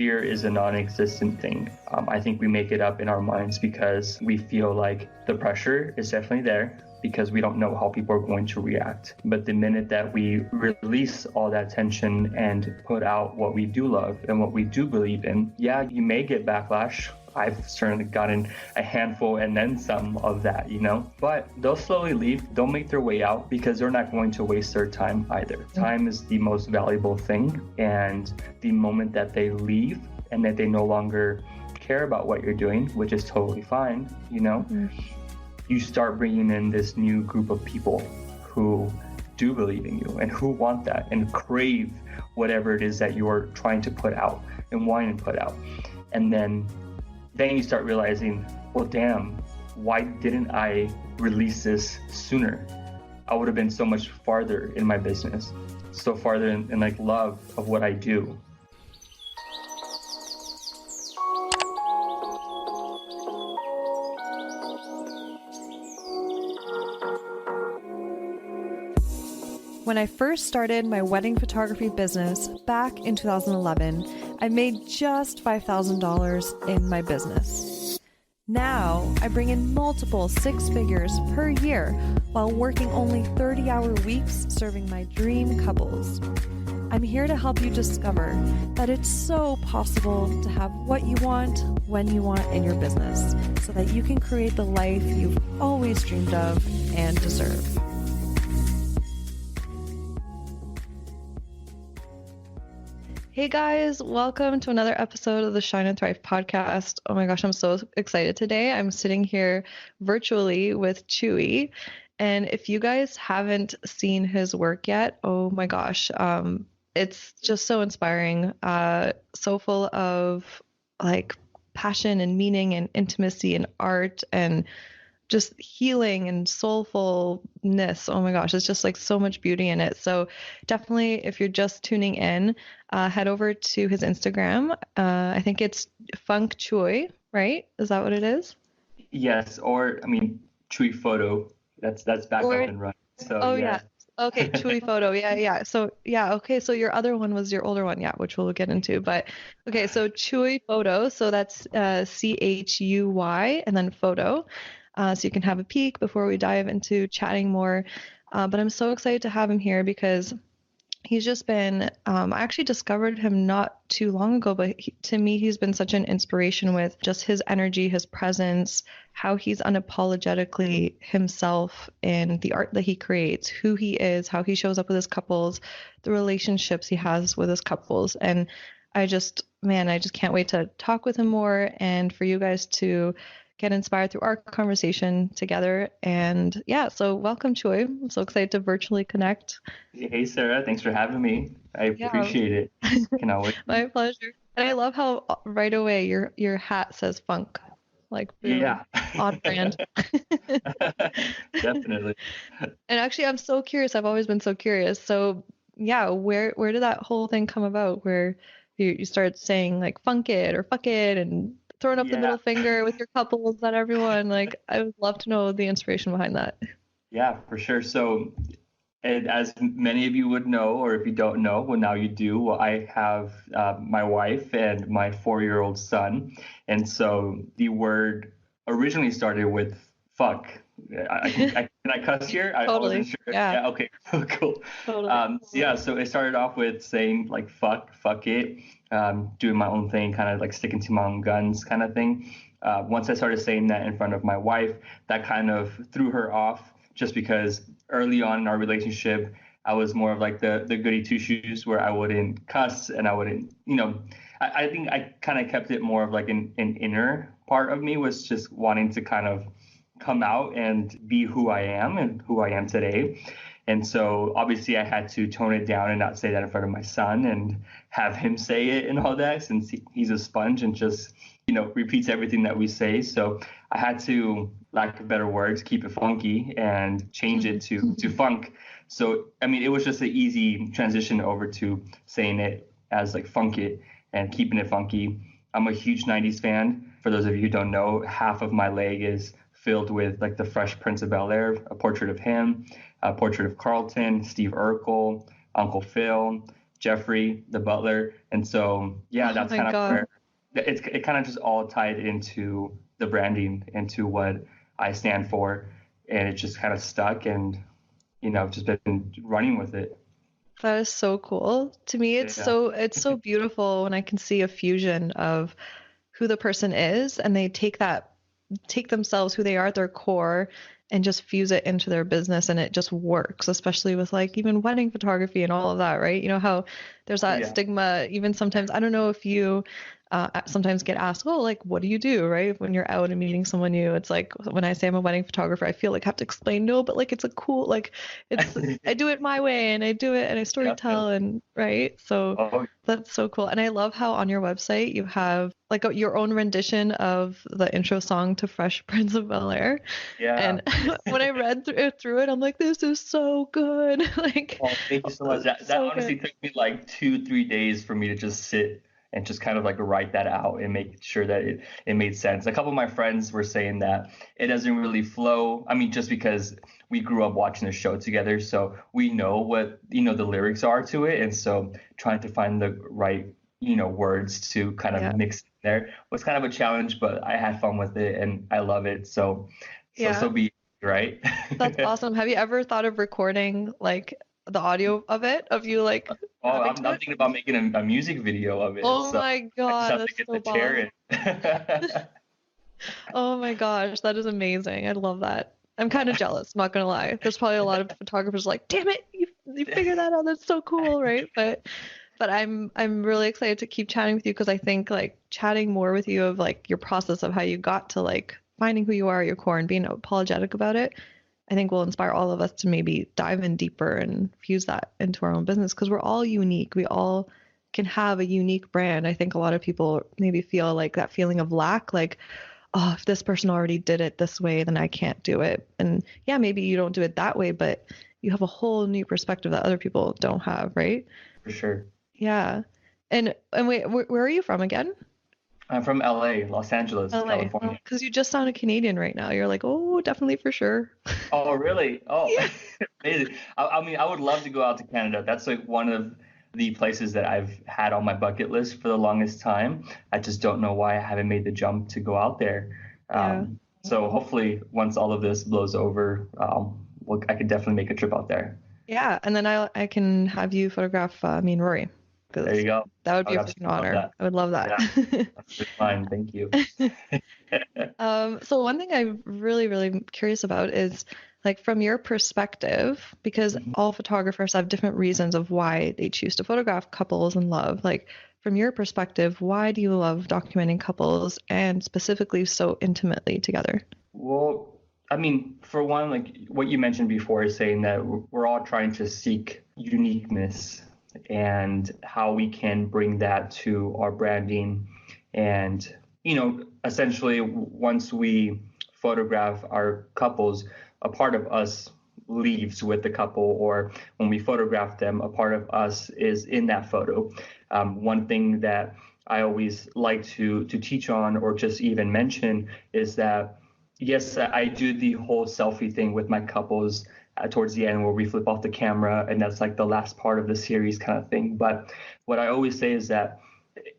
fear is a non-existent thing. I think we make it up in our minds because we feel like the pressure is definitely there because we don't know how people are going to react. But the minute that we release all that tension and put out what we do love and what we do believe in, yeah, you may get backlash. I've certainly gotten a handful and then some of that, but they'll slowly leave. They'll make their way out because they're not going to waste their time either. Time is the most valuable thing. And the moment that they leave and that they no longer care about what you're doing, which is totally fine, you start bringing in this new group of people who do believe in you and who want that and crave whatever it is that you're trying to put out and wanting to put out. And then you start realizing, well, damn, why didn't I release this sooner? I would have been so much farther in my business, so farther in like love of what I do. When I first started my wedding photography business back in 2011, I made just $5,000 in my business. Now, I bring in multiple six figures per year while working only 30-hour weeks serving my dream couples. I'm here to help you discover that it's so possible to have what you want, when you want in your business, so that you can create the life you've always dreamed of and deserve. Hey guys, welcome to another episode of the Shine and Thrive podcast. Oh my gosh, I'm so excited today. I'm sitting here virtually with Chuy. And if you guys haven't seen his work yet, oh my gosh, it's just so inspiring, so full of like passion and meaning and intimacy and art and just healing and soulfulness. Oh my gosh, it's just like so much beauty in it. So definitely, if you're just tuning in, head over to his Instagram. I think it's Funk Chuy, right? Is that what it is? Yes, Chuy Photo. That's back up and running. So yeah. Okay, Chuy Photo. Yeah. So okay. So your other one was your older one, which we'll get into. But okay, so Chuy Photo. So that's CHUY and then photo. So you can have a peek before we dive into chatting more. But I'm so excited to have him here because he's just been, I actually discovered him not too long ago, but to me, he's been such an inspiration with just his energy, his presence, how he's unapologetically himself in the art that he creates, who he is, how he shows up with his couples, the relationships he has with his couples. And I just can't wait to talk with him more and for you guys to get inspired through our conversation together. And so welcome, Chuy. I'm so excited to virtually connect. Hey, Sarah. Thanks for having me. I appreciate it. Cannot wait. My pleasure. And I love how right away your hat says funk. Like, boom, yeah. On brand. Definitely. And actually, I'm so curious. I've always been so curious. So where did that whole thing come about where you started saying like funk it or fuck it and throwing up the middle finger with your couples at everyone? Like, I would love to know the inspiration behind that. Yeah, for sure. So, and as many of you would know, or if you don't know, well, now you do. Well, I have my wife and my 4-year-old son. And so the word originally started with fuck. Can I cuss here? Totally. I wasn't sure. Yeah. Okay, cool. Totally. So it started off with saying like fuck it, doing my own thing, kind of like sticking to my own guns kind of thing. Once I started saying that in front of my wife, that kind of threw her off just because early on in our relationship, I was more of like the goody two shoes where I wouldn't cuss and I wouldn't, I think I kind of kept it more of like an inner part of me was just wanting to kind of come out and be who I am and who I am today. And so obviously I had to tone it down and not say that in front of my son and have him say it and all that since he's a sponge and just, repeats everything that we say. So I had to, lack of better words, keep it funky and change it to funk. So, it was just an easy transition over to saying it as like funk it and keeping it funky. I'm a huge 90s fan. For those of you who don't know, half of my leg is filled with like the Fresh Prince of Bel-Air, a portrait of him, a portrait of Carlton, Steve Urkel, Uncle Phil, Jeffrey, the butler. And so, yeah, Oh that's my kind of God. where it kind of just all tied into the branding, into what I stand for. And it just kind of stuck and, just been running with it. That is so cool. To me, Yeah. it's so beautiful when I can see a fusion of who the person is and they take themselves, who they are at their core, and just fuse it into their business and it just works, especially with like even wedding photography and all of that, right? You know how there's that Yeah. stigma, even sometimes, I don't know if you sometimes get asked, oh, like, what do you do, right? When you're out and meeting someone new, it's like when I say I'm a wedding photographer, I feel like I have to explain, no, but like it's a cool, like I do it my way and I do it and I story tell Definitely. and right. So Oh, that's so cool. And I love how on your website you have like your own rendition of the intro song to Fresh Prince of Bel-Air. yeah. And when I read through it, I'm like, this is so good. Like, Oh, thank you so much. That so honestly good. took me like 2, 3 days for me to just sit and just kind of like write that out and make sure that it made sense. A couple of my friends were saying that it doesn't really flow. I mean, just because we grew up watching the show together, so we know what, the lyrics are to it. And so trying to find the right, words to kind of Yeah. mix there was kind of a challenge, but I had fun with it and I love it. So Yeah. be it, right? That's awesome. Have you ever thought of recording like the audio of it, of you like Oh, rapping I'm, to I'm it? thinking about making a music video of it. Oh So my I just God, have to that's get the so bomb. chair in. Oh my gosh, that is amazing. I love that. I'm kind of jealous, not gonna lie. There's probably a lot of photographers like, damn it, you figured that out. That's so cool, right? But I'm really excited to keep chatting with you because I think like chatting more with you of like your process of how you got to like finding who you are at your core and being apologetic about it, I think will inspire all of us to maybe dive in deeper and fuse that into our own business because we're all unique. We all can have a unique brand. I think a lot of people maybe feel like that feeling of lack, like, oh, if this person already did it this way, then I can't do it. And yeah, maybe you don't do it that way, but you have a whole new perspective that other people don't have, right? For sure. Yeah. And wait, where are you from again? I'm from LA, Los Angeles, LA. California. Because you just sounded Canadian right now. You're like, oh, definitely for sure. Oh, really? Oh, Yeah. amazing. I mean, I would love to go out to Canada. That's like one of the places that I've had on my bucket list for the longest time. I just don't know why I haven't made the jump to go out there. Yeah. So hopefully, once all of this blows over, I could definitely make a trip out there. Yeah. And then I can have you photograph me and Rory There because you go. that would I be would a freaking absolutely love honor. that. I would love that. Yeah, that's really fine. Thank you. So one thing I'm really, really curious about is like from your perspective, because Mhm. all photographers have different reasons of why they choose to photograph couples in love. Like from your perspective, why do you love documenting couples and specifically so intimately together? Well, I mean, for one, like what you mentioned before, is saying that we're all trying to seek uniqueness and how we can bring that to our branding. And, essentially, once we photograph our couples, a part of us leaves with the couple, or when we photograph them, a part of us is in that photo. One thing that I always like to teach on, or just even mention, is that yes, I do the whole selfie thing with my couples towards the end where we flip off the camera, and that's like the last part of the series kind of thing. But what I always say is that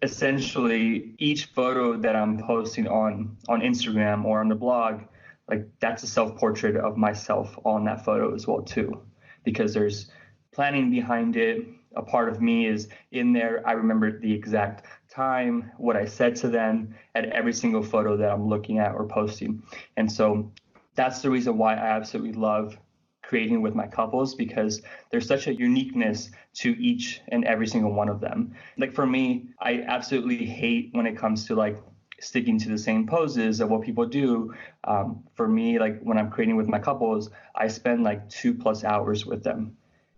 essentially each photo that I'm posting on Instagram or on the blog, like that's a self-portrait of myself on that photo as well too, because there's planning behind it. A part of me is in there. I remember the exact time, what I said to them at every single photo that I'm looking at or posting. And so that's the reason why I absolutely love creating with my couples, because there's such a uniqueness to each and every single one of them. Like for me, I absolutely hate when it comes to like sticking to the same poses of what people do. For me, like when I'm creating with my couples, I spend like 2+ hours with them.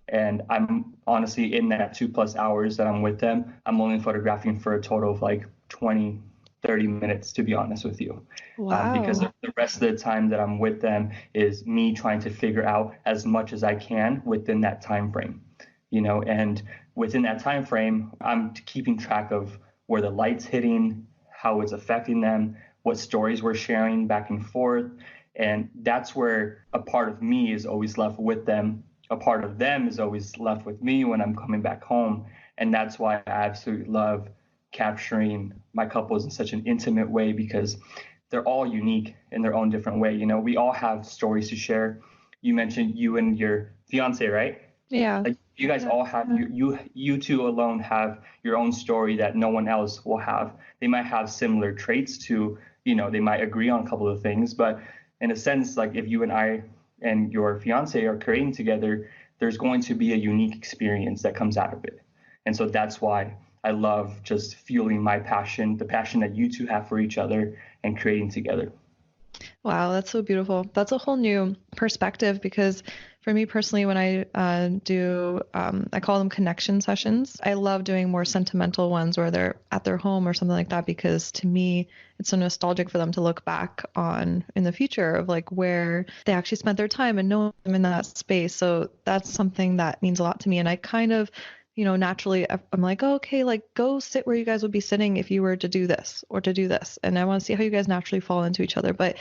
And I'm honestly in that 2+ hours that I'm with them, I'm only photographing for a total of like 20, 30 minutes, to be honest with you. Because Wow. the rest of the time that I'm with them is me trying to figure out as much as I can within that time frame, and within that time frame, I'm keeping track of where the light's hitting, how it's affecting them, what stories we're sharing back and forth. And that's where a part of me is always left with them. A part of them is always left with me when I'm coming back home. And that's why I absolutely love capturing my couples in such an intimate way, because they're all unique in their own different way. You know, we all have stories to share. You mentioned you and your fiance, right? Yeah. Like you guys all have you two alone have your own story that no one else will have. They might have similar traits to, you know, they might agree on a couple of things, but in a sense, like if you and I and your fiance are creating together, there's going to be a unique experience that comes out of it. And so that's why I love just fueling my passion, the passion that you two have for each other, and creating together. Wow, that's so beautiful. That's a whole new perspective because for me personally, when I I call them connection sessions. I love doing more sentimental ones where they're at their home or something like that because to me, it's so nostalgic for them to look back on in the future of like where they actually spent their time and know them in that space. So that's something that means a lot to me. And I kind of naturally I'm like, oh, okay, like go sit where you guys would be sitting if you were to do this or to do this. And I want to see how you guys naturally fall into each other. But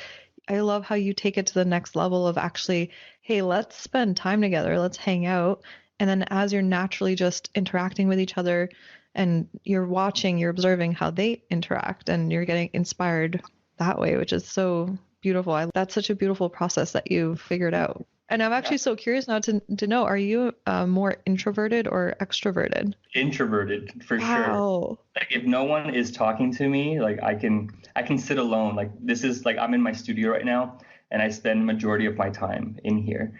I love how you take it to the next level of actually, hey, let's spend time together, let's hang out. And then as you're naturally just interacting with each other and you're watching, you're observing how they interact and you're getting inspired that way, which is so beautiful. That's such a beautiful process that you've figured out. And I'm actually so curious now to know, are you more introverted or extroverted? Introverted for sure. Wow. Like if no one is talking to me, like I can sit alone. Like this is like I'm in my studio right now, and I spend majority of my time in here,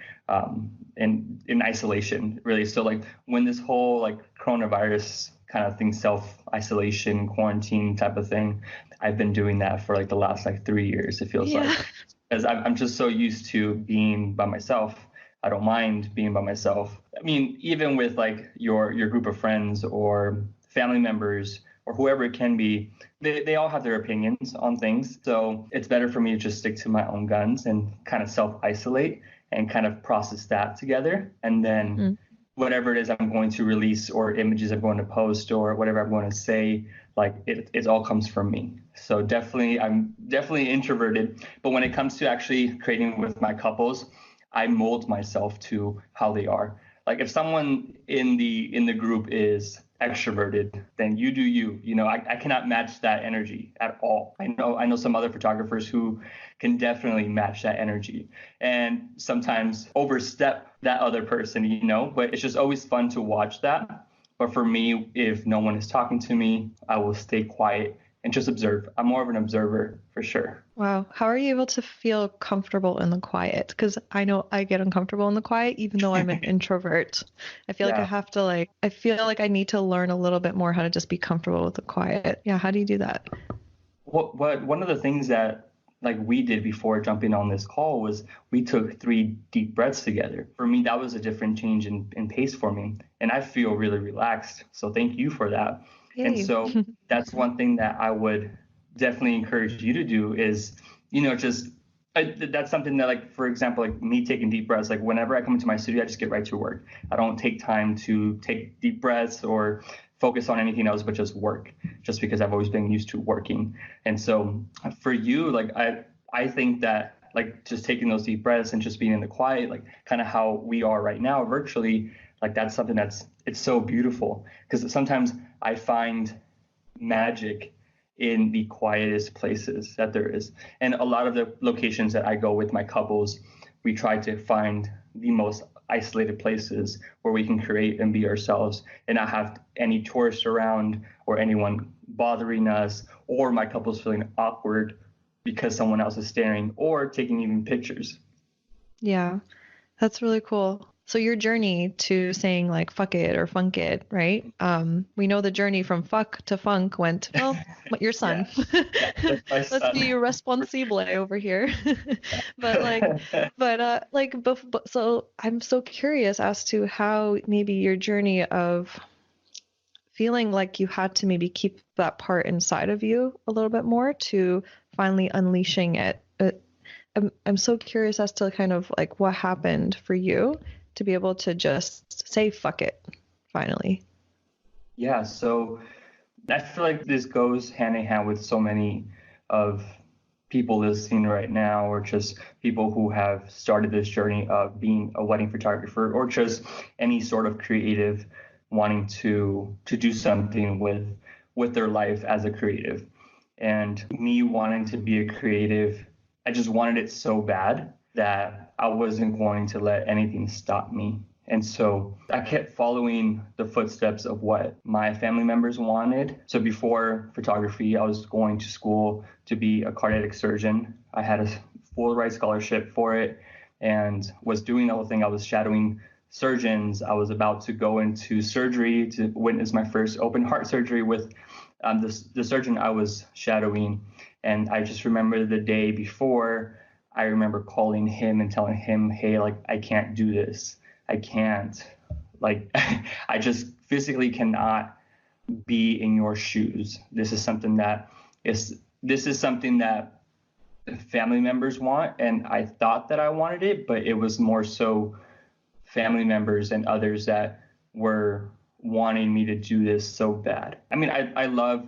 in isolation, really. So like when this whole like coronavirus kind of thing, self-isolation, quarantine type of thing, I've been doing that for like the last like 3 years, it feels Yeah. like, because I'm just so used to being by myself. I don't mind being by myself. I mean, even with like your group of friends or family members or whoever it can be, they all have their opinions on things. So it's better for me to just stick to my own guns and kind of self-isolate and kind of process that together. And then Mm. whatever it is I'm going to release or images I'm going to post or whatever I'm going to say, like it all comes from me. So I'm definitely introverted, but when it comes to actually creating with my couples, I mold myself to how they are. Like if someone in the group is extroverted, then you do you. You know, I cannot match that energy at all. I know some other photographers who can definitely match that energy and sometimes overstep that other person, you know, but it's just always fun to watch that. But for me, if no one is talking to me, I will stay quiet and just observe. I'm more of an observer for sure. Wow. How are you able to feel comfortable in the quiet? Because I know I get uncomfortable in the quiet, even though I'm an introvert. I feel like I Yeah. have to I feel like I need to learn a little bit more how to just be comfortable with the quiet. Yeah. How do you do that? What one of the things that like we did before jumping on this call was we took 3 deep breaths together. For me, that was a different change in pace for me. And I feel really relaxed. So thank you for that. And Yay. so that's one thing that I would definitely encourage you to do is, you know, just that's something that like, for example, like me taking deep breaths, like whenever I come into my studio, I just get right to work. I don't take time to take deep breaths or focus on anything else but just work, just because I've always been used to working. And so for you, like I think that like just taking those deep breaths and just being in the quiet, like kind of how we are right now virtually, like that's something it's so beautiful, because sometimes I find magic in the quietest places that there is. And a lot of the locations that I go with my couples, we try to find the most isolated places where we can create and be ourselves and not have any tourists around or anyone bothering us or my couples feeling awkward because someone else is staring or taking even pictures. Yeah. That's really cool. So your journey to saying like fuck it or funk it, right? We know the journey from fuck to funk went, well, your son. Yeah, yeah, that's my Let's son. be responsible over here. But so I'm so curious as to how maybe your journey of feeling like you had to maybe keep that part inside of you a little bit more to finally unleashing it. I'm so curious as to kind of like what happened for you to be able to just say fuck it finally. Yeah, so I feel like this goes hand in hand with so many of people listening right now, or just people who have started this journey of being a wedding photographer, or just any sort of creative wanting to do something with their life as a creative. And me wanting to be a creative, I just wanted it so bad that I wasn't going to let anything stop me. And so I kept following the footsteps of what my family members wanted. So before photography, I was going to school to be a cardiac surgeon. I had a full ride scholarship for it and was doing the whole thing. I was shadowing surgeons. I was about to go into surgery to witness my first open heart surgery with the surgeon I was shadowing. And I just remember the day before, I remember calling him and telling him, hey, like, I can't do this. I can't, like, I just physically cannot be in your shoes. This is something that family members want. And I thought that I wanted it, but it was more so family members and others that were wanting me to do this so bad. I mean, I love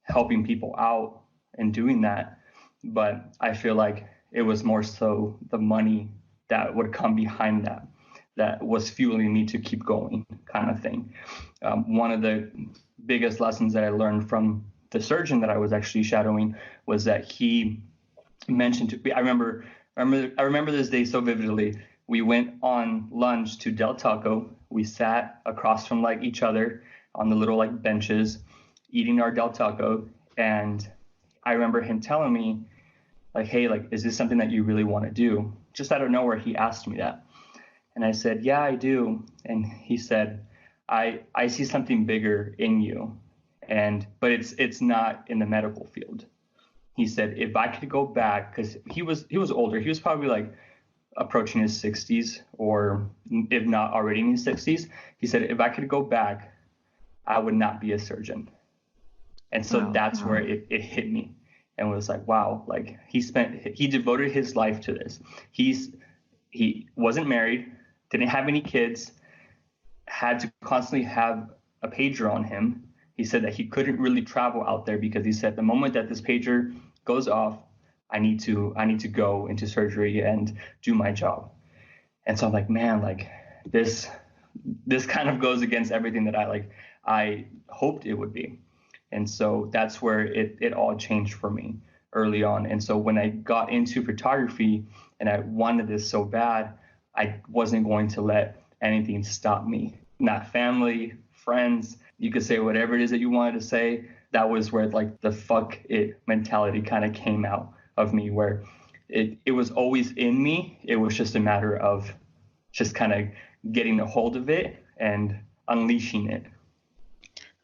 helping people out and doing that, but I feel like it was more so the money that would come behind that was fueling me to keep going, kind of thing. One of the biggest lessons that I learned from the surgeon that I was actually shadowing was that he mentioned to me, I remember this day so vividly. We went on lunch to Del Taco. We sat across from like each other on the little like benches, eating our Del Taco. And I remember him telling me, like, hey, like, is this something that you really want to do? Just out of nowhere, he asked me that. And I said, yeah, I do. And he said, I see something bigger in you. But it's not in the medical field. He said, if I could go back, because he was older, he was probably like approaching his 60s, or if not already in his 60s. He said, if I could go back, I would not be a surgeon. And so that's where it hit me and was like, wow, like he devoted his life to this. He wasn't married, didn't have any kids, had to constantly have a pager on him. He said that he couldn't really travel out there because he said the moment that this pager goes off, I need to go into surgery and do my job. And so I'm like, man, like this kind of goes against everything that I hoped it would be. And so that's where it all changed for me early on. And so when I got into photography and I wanted this so bad, I wasn't going to let anything stop me. Not family, friends, you could say whatever it is that you wanted to say. That was where like the fuck it mentality kind of came out of me, where it was always in me. It was just a matter of just kind of getting a hold of it and unleashing it.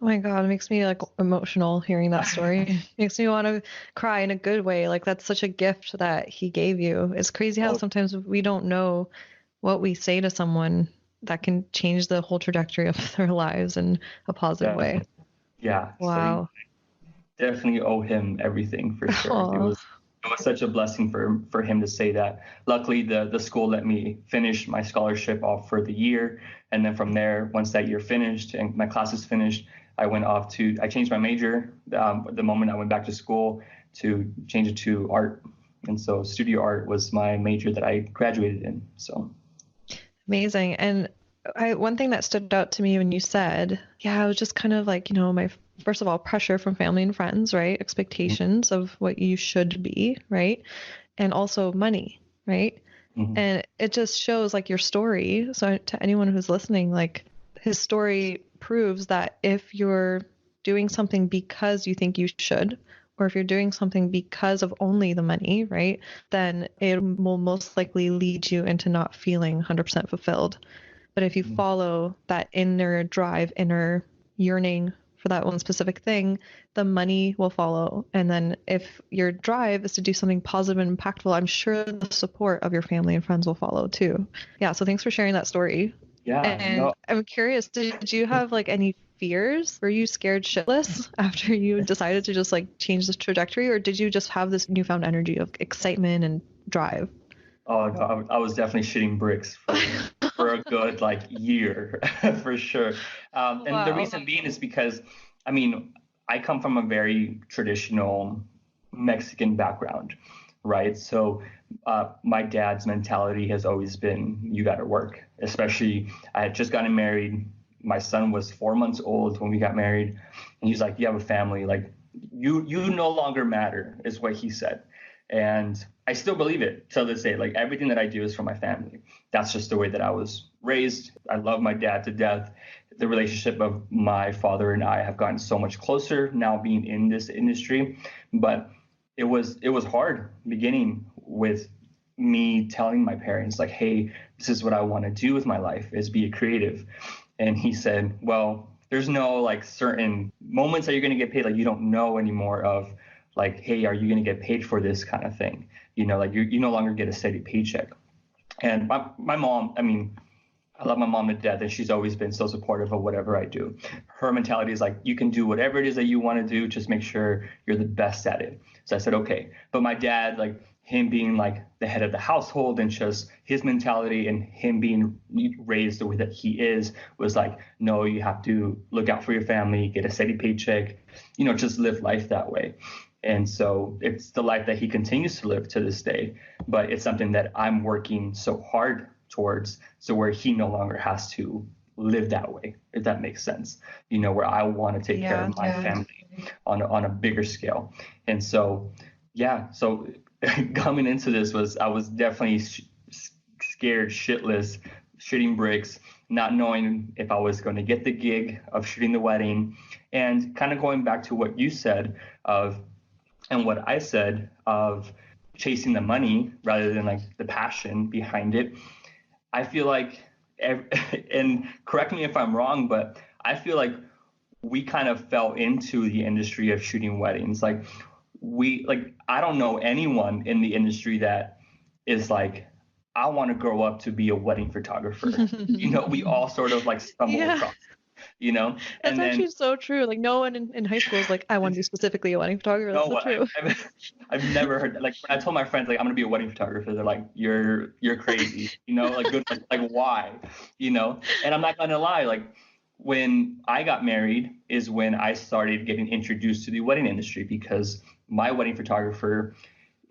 Oh my God, it makes me like emotional hearing that story. Makes me want to cry in a good way. Like that's such a gift that he gave you. It's crazy how sometimes we don't know what we say to someone that can change the whole trajectory of their lives in a positive way. Yeah. Wow. So you definitely owe him everything for sure. Aww. It was such a blessing for him to say that. Luckily, the school let me finish my scholarship off for the year. And then from there, once that year finished and my classes finished, I changed my major the moment I went back to school to change it to art. And so studio art was my major that I graduated in. So amazing. And one thing that stood out to me when you said, yeah, it was just kind of like, my first of all, pressure from family and friends, right? Expectations of what you should be, right? And also money, right? Mm-hmm. And it just shows like your story. So to anyone who's listening, like his story proves that if you're doing something because you think you should, or if you're doing something because of only the money, right, then it will most likely lead you into not feeling 100% fulfilled. But if you follow that inner drive, inner yearning for that one specific thing, the money will follow. And then if your drive is to do something positive and impactful, I'm sure the support of your family and friends will follow too. Yeah. So thanks for sharing that story. Yeah. And I'm curious, did you have like any fears? Were you scared shitless after you decided to just like change the trajectory, or did you just have this newfound energy of excitement and drive? Oh, no, I was definitely shitting bricks for a good like year for sure. And the reason being is because, I mean, I come from a very traditional Mexican background, right? So my dad's mentality has always been, you got to work. Especially, I had just gotten married. my son was 4 months old when we got married. And he's like, you have a family, like you no longer matter, is what he said. And I still believe it till this day. Like everything that I do is for my family. That's just the way that I was raised. I love my dad to death. The relationship of my father and I have gotten so much closer now being in this industry. But it was hard beginning with me telling my parents like, hey, this is what I want to do with my life, is be a creative. And he said, well, there's no like certain moments that you're going to get paid. Like you don't know anymore of like, hey, are you going to get paid for this kind of thing? You know, like you no longer get a steady paycheck. And my mom, I mean, I love my mom to death, and she's always been so supportive of whatever I do. Her mentality is like, you can do whatever it is that you want to do, just make sure you're the best at it. So I said, okay. But my dad, like him being like the head of the household and just his mentality and him being raised the way that he is was like, no, you have to look out for your family, get a steady paycheck, you know, just live life that way. And so it's the life that he continues to live to this day, but it's something that I'm working so hard towards, so where he no longer has to live that way, if that makes sense, you know, where I want to take care of my family on a bigger scale. And so, so coming into this I was definitely scared shitless, shitting bricks, not knowing if I was going to get the gig of shooting the wedding. And kind of going back to what you said and what I said of chasing the money rather than like the passion behind it. I feel like, and correct me if I'm wrong, but I feel like we kind of fell into the industry of shooting weddings. Like I don't know anyone in the industry that is like, I want to grow up to be a wedding photographer. You know, we all sort of like stumble across, you know. That's actually so true. Like no one in high school is like, I want to be specifically a wedding photographer. That's so true. I've never heard that. Like when I told my friends like I'm gonna be a wedding photographer, they're like, you're crazy, you know, like good, like why, you know. And I'm not gonna lie, like when I got married is when I started getting introduced to the wedding industry, because my wedding photographer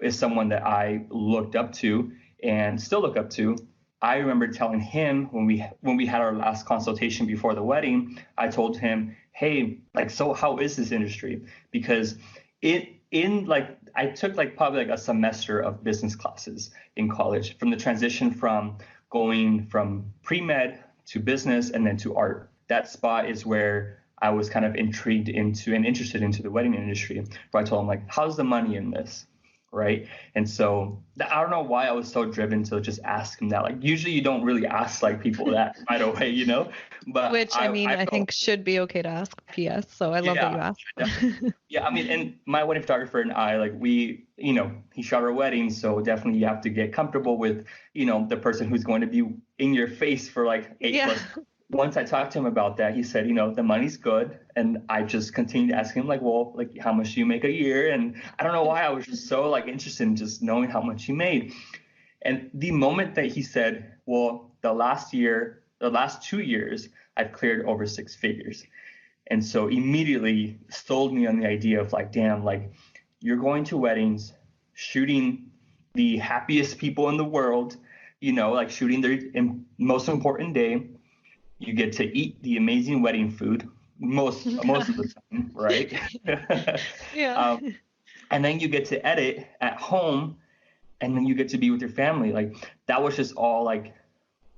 is someone that I looked up to and still look up to. I remember telling him when we had our last consultation before the wedding, I told him, hey, like, so how is this industry? Because I took like probably like a semester of business classes in college, from the transition from going from pre-med to business and then to art. That spot is where I was kind of intrigued into and interested into the wedding industry, where I told him like, how's the money in this? Right. And so I don't know why I was so driven to just ask him that. Like usually you don't really ask like people that right away, you know, but I think should be okay to ask PS. So I love that you asked. Yeah. I mean, and my wedding photographer and I, like we, you know, he shot our wedding. So definitely you have to get comfortable with, you know, the person who's going to be in your face for like 8 plus. Once I talked to him about that, he said, you know, the money's good. And I just continued to ask him like, well, like how much do you make a year? And I don't know why I was just so like interested in just knowing how much he made. And the moment that he said, well, the last 2 years, I've cleared over 6 figures. And so immediately sold me on the idea of like, damn, like you're going to weddings, shooting the happiest people in the world, you know, like shooting their most important day. You get to eat the amazing wedding food most of the time, right? And then you get to edit at home, and then you get to be with your family. Like that was just all like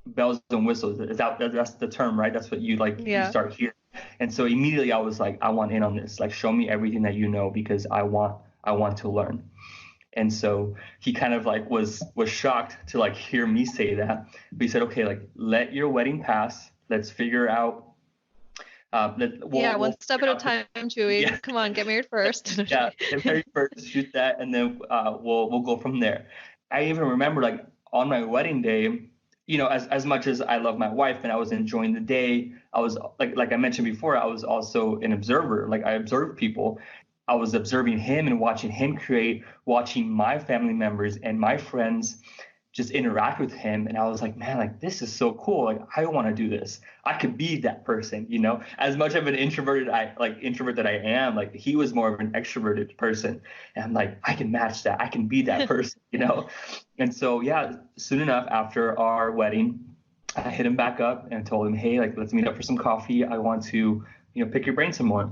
bells and whistles. That's the term, right? That's what you like. You start here. And so immediately I was like, I want in on this. Like, show me everything that you know, because I want to learn. And so he kind of like was shocked to like hear me say that. But he said, okay, like let your wedding pass. Let's figure out. One step at a time, Chuy. Yeah. Come on, get married first. Get married first, shoot that, and then we'll go from there. I even remember like on my wedding day, you know, as much as I love my wife and I was enjoying the day, I was like I mentioned before, I was also an observer. Like I observed people. I was observing him and watching him create, watching my family members and my friends just interact with him. And I was like, man, like, this is so cool. Like, I want to do this. I could be that person, you know, as much of an introvert that I am, like he was more of an extroverted person. And I'm like, I can match that. I can be that person, you know? And so, yeah, soon enough after our wedding, I hit him back up and told him, hey, like, let's meet up for some coffee. I want to, pick your brain some more.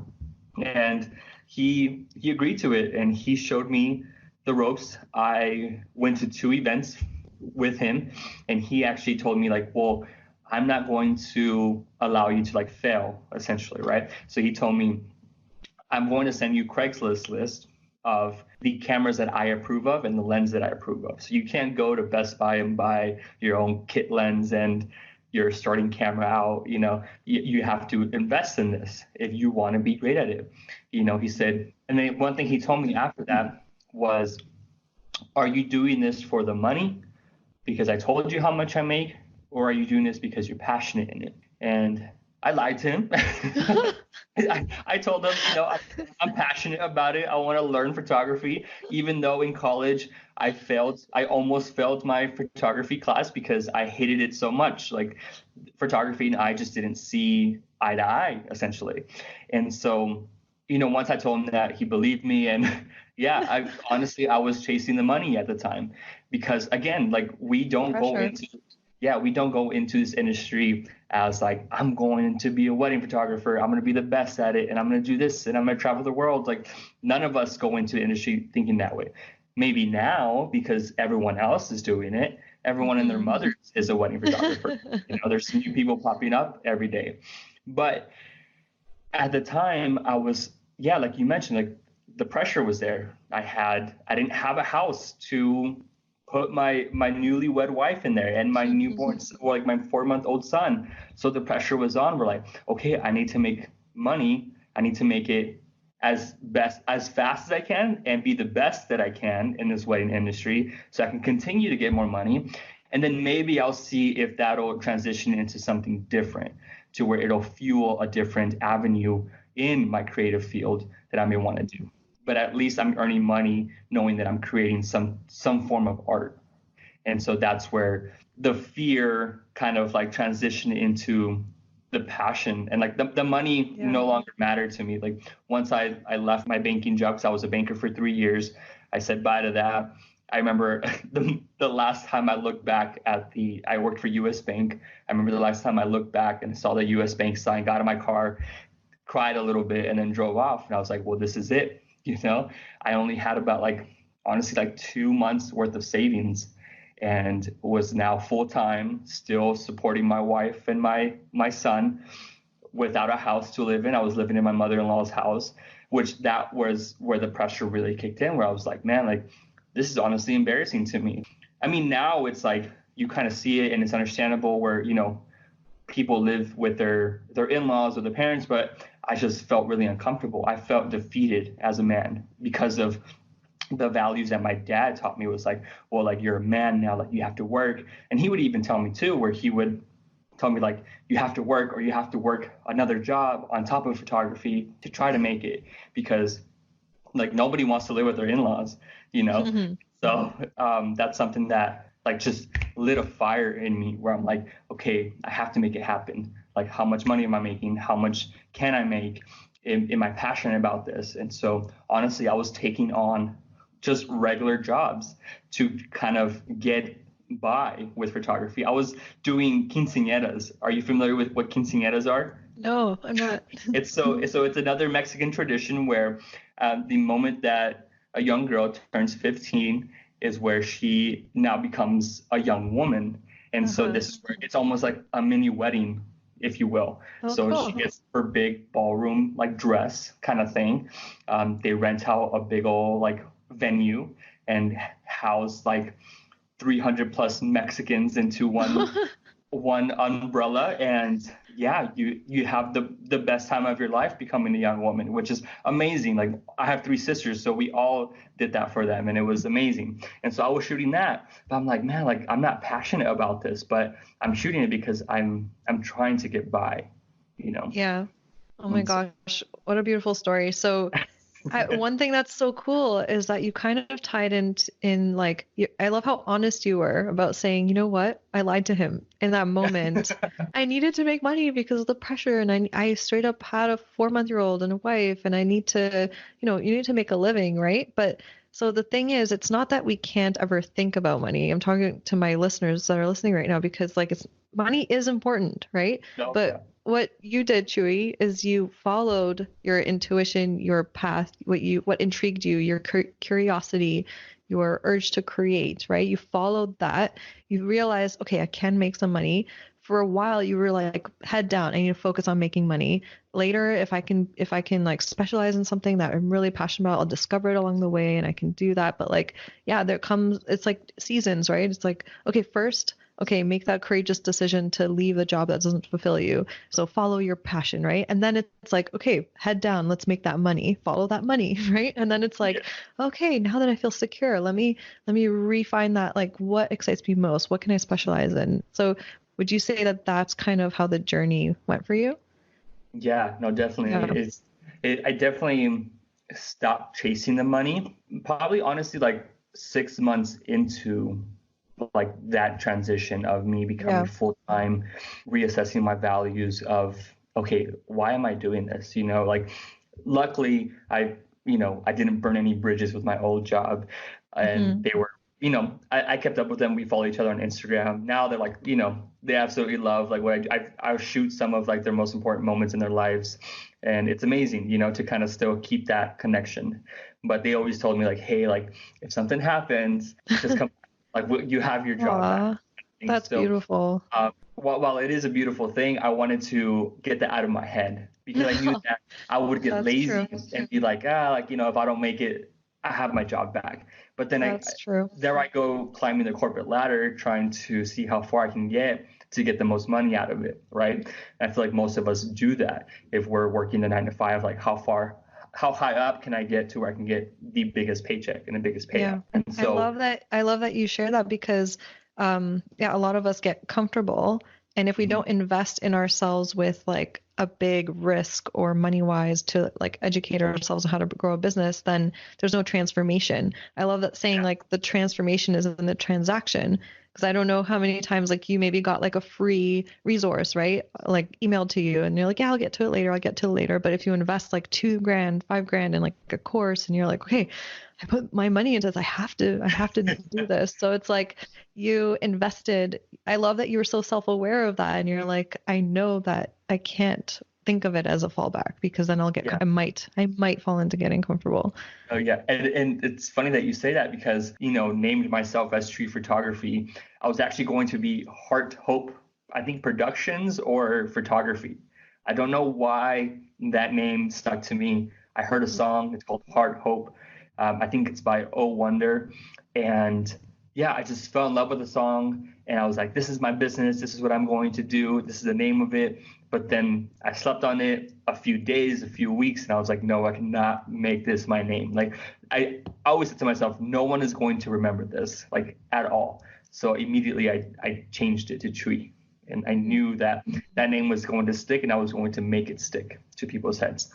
And he agreed to it, and he showed me the ropes. I went to 2 events with him, and he actually told me, like, well, I'm not going to allow you to like fail, essentially, right? So he told me, I'm going to send you Craigslist list of the cameras that I approve of and the lens that I approve of. So you can't go to Best Buy and buy your own kit lens and your starting camera out. You have to invest in this if you want to be great at it. He said, and then one thing he told me after that was, are you doing this for the money because I told you how much I make, or are you doing this because you're passionate in it? And I lied to him. I told him, I'm passionate about it. I want to learn photography, even though in college I almost failed my photography class because I hated it so much. Like, photography and I just didn't see eye to eye, essentially. And so, once I told him that, he believed me. And yeah, I was chasing the money at the time because, again, like, we don't go into this industry as like, I'm going to be a wedding photographer, I'm going to be the best at it, and I'm going to do this, and I'm going to travel the world. Like, none of us go into the industry thinking that way. Maybe now, because everyone else is doing it, everyone and their mother is a wedding photographer. There's new people popping up every day. But at the time, I was, like you mentioned, like, the pressure was there. I didn't have a house to put my newlywed wife in there and my newborn, like my 4-month-old son. So the pressure was on. We're like, okay, I need to make money. I need to make it as fast as I can and be the best that I can in this wedding industry so I can continue to get more money. And then maybe I'll see if that'll transition into something different, to where it'll fuel a different avenue in my creative field that I may want to do. But at least I'm earning money knowing that I'm creating some form of art. And so that's where the fear kind of like transitioned into the passion, and like the money no longer mattered to me. Like, once I left my banking job, because I was a banker for 3 years, I said bye to that. I remember the last time I looked back I worked for US Bank. I remember the last time I looked back and saw the US Bank sign, got in my car, cried a little bit, and then drove off. And I was like, well, this is it. I only had about honestly 2 months worth of savings, and was now full-time, still supporting my wife and my son without a house to live in. I was living in my mother-in-law's house, which that was where the pressure really kicked in, where I was like, man, like, this is honestly embarrassing to me. I mean, now it's like you kind of see it and it's understandable where, people live with their in-laws or their parents, but I just felt really uncomfortable. I felt defeated as a man because of the values that my dad taught me. Was like, well, like, you're a man now, like, you have to work. And he would even tell me too, where he would tell me, like, you have to work, or you have to work another job on top of photography to try to make it, because like, nobody wants to live with their in-laws, So that's something that like just lit a fire in me, where I'm like, okay, I have to make it happen. Like, how much money am I making? How much can I make? Am I passionate about this? And so honestly, I was taking on just regular jobs to kind of get by with photography. I was doing quinceañeras. Are you familiar with what quinceañeras are? No, I'm not. It's another Mexican tradition where the moment that a young girl turns 15 is where she now becomes a young woman. And so this is where it's almost like a mini wedding, if you will. So cool. She gets her big ballroom like dress kind of thing. They rent out a big old like venue and house like 300 plus Mexicans into one umbrella, and you have the best time of your life becoming a young woman, which is amazing. Like, I have 3 sisters, so we all did that for them, and it was amazing. And so I was shooting that, but I'm like, man, like, I'm not passionate about this, but I'm shooting it because I'm trying to get by, Yeah. Oh my gosh, what a beautiful story. So one thing that's so cool is that you kind of tied in like, I love how honest you were about saying, you know what, I lied to him in that moment. I needed to make money because of the pressure, and I straight up had a 4-month-old and a wife, and I need to, you need to make a living, right? But so the thing is, it's not that we can't ever think about money. I'm talking to my listeners that are listening right now, because like, money is important, right? No, yeah. But what you did, Chuy, is you followed your intuition, your path, what intrigued you, your curiosity, your urge to create, right? You followed that. You realized, okay, I can make some money. For a while, you were like, head down, I need to focus on making money. Later, if I can like specialize in something that I'm really passionate about, I'll discover it along the way and I can do that. But like, yeah, it's like seasons, right? It's like, okay, first, okay, make that courageous decision to leave the job that doesn't fulfill you. So follow your passion, right? And then it's like, okay, head down, let's make that money, follow that money, right? And then it's Yeah. like, okay, now that I feel secure, let me refine that. Like, what excites me most? What can I specialize in? So would you say that that's kind of how the journey went for you? Yeah, no, definitely. Yeah. I definitely stopped chasing the money. Probably honestly like 6 months into like that transition of me becoming Yeah. full time, reassessing my values of, okay, why am I doing this? Like luckily I didn't burn any bridges with my old job, and Hmm. they were, I kept up with them. We follow each other on Instagram. Now they're like, they absolutely love like what I shoot some of like their most important moments in their lives. And it's amazing, to kind of still keep that connection. But they always told me like, hey, like if something happens, just come, like you have your job back. Aw, that's So beautiful. while it is a beautiful thing, I wanted to get that out of my head because I knew that I would get That's lazy true. and be like, if I don't make it, I have my job back. But then That's true. there I go climbing the corporate ladder, trying to see how far I can get to get the most money out of it, right? And I feel like most of us do that if we're working the 9 to 5, like how high up can I get to where I can get the biggest paycheck and the biggest Yeah. payout? And I so, love that. I love that you share that because, yeah, a lot of us get comfortable. And if we mhm, don't invest in ourselves with like a big risk or money wise to like educate ourselves on how to grow a business, then there's no transformation. I love that saying yeah, like the transformation is in the transaction. Because I don't know how many times like you maybe got like a free resource, right? Like emailed to you and you're like, yeah, I'll get to it later. I'll get to it later. But if you invest like 2 grand, 5 grand in like a course and you're like, okay, I put my money into this. I have to do this. So it's like you invested. I love that you were so self-aware of that. And you're like, I know that I can't think of it as a fallback because then yeah. I might fall into getting comfortable. Oh yeah, and it's funny that you say that because named myself as Tree Photography. I was actually going to be Heart Hope, I think Productions or Photography. I don't know why that name stuck to me. I heard a song. It's called Heart Hope. I think it's by Oh Wonder, and yeah, I just fell in love with the song, and I was like, this is my business. This is what I'm going to do. This is the name of it. But then I slept on it a few days, a few weeks, and I was like, no, I cannot make this my name. Like I always said to myself, no one is going to remember this, like at all. So immediately I changed it to Chuy. And I knew that that name was going to stick and I was going to make it stick to people's heads.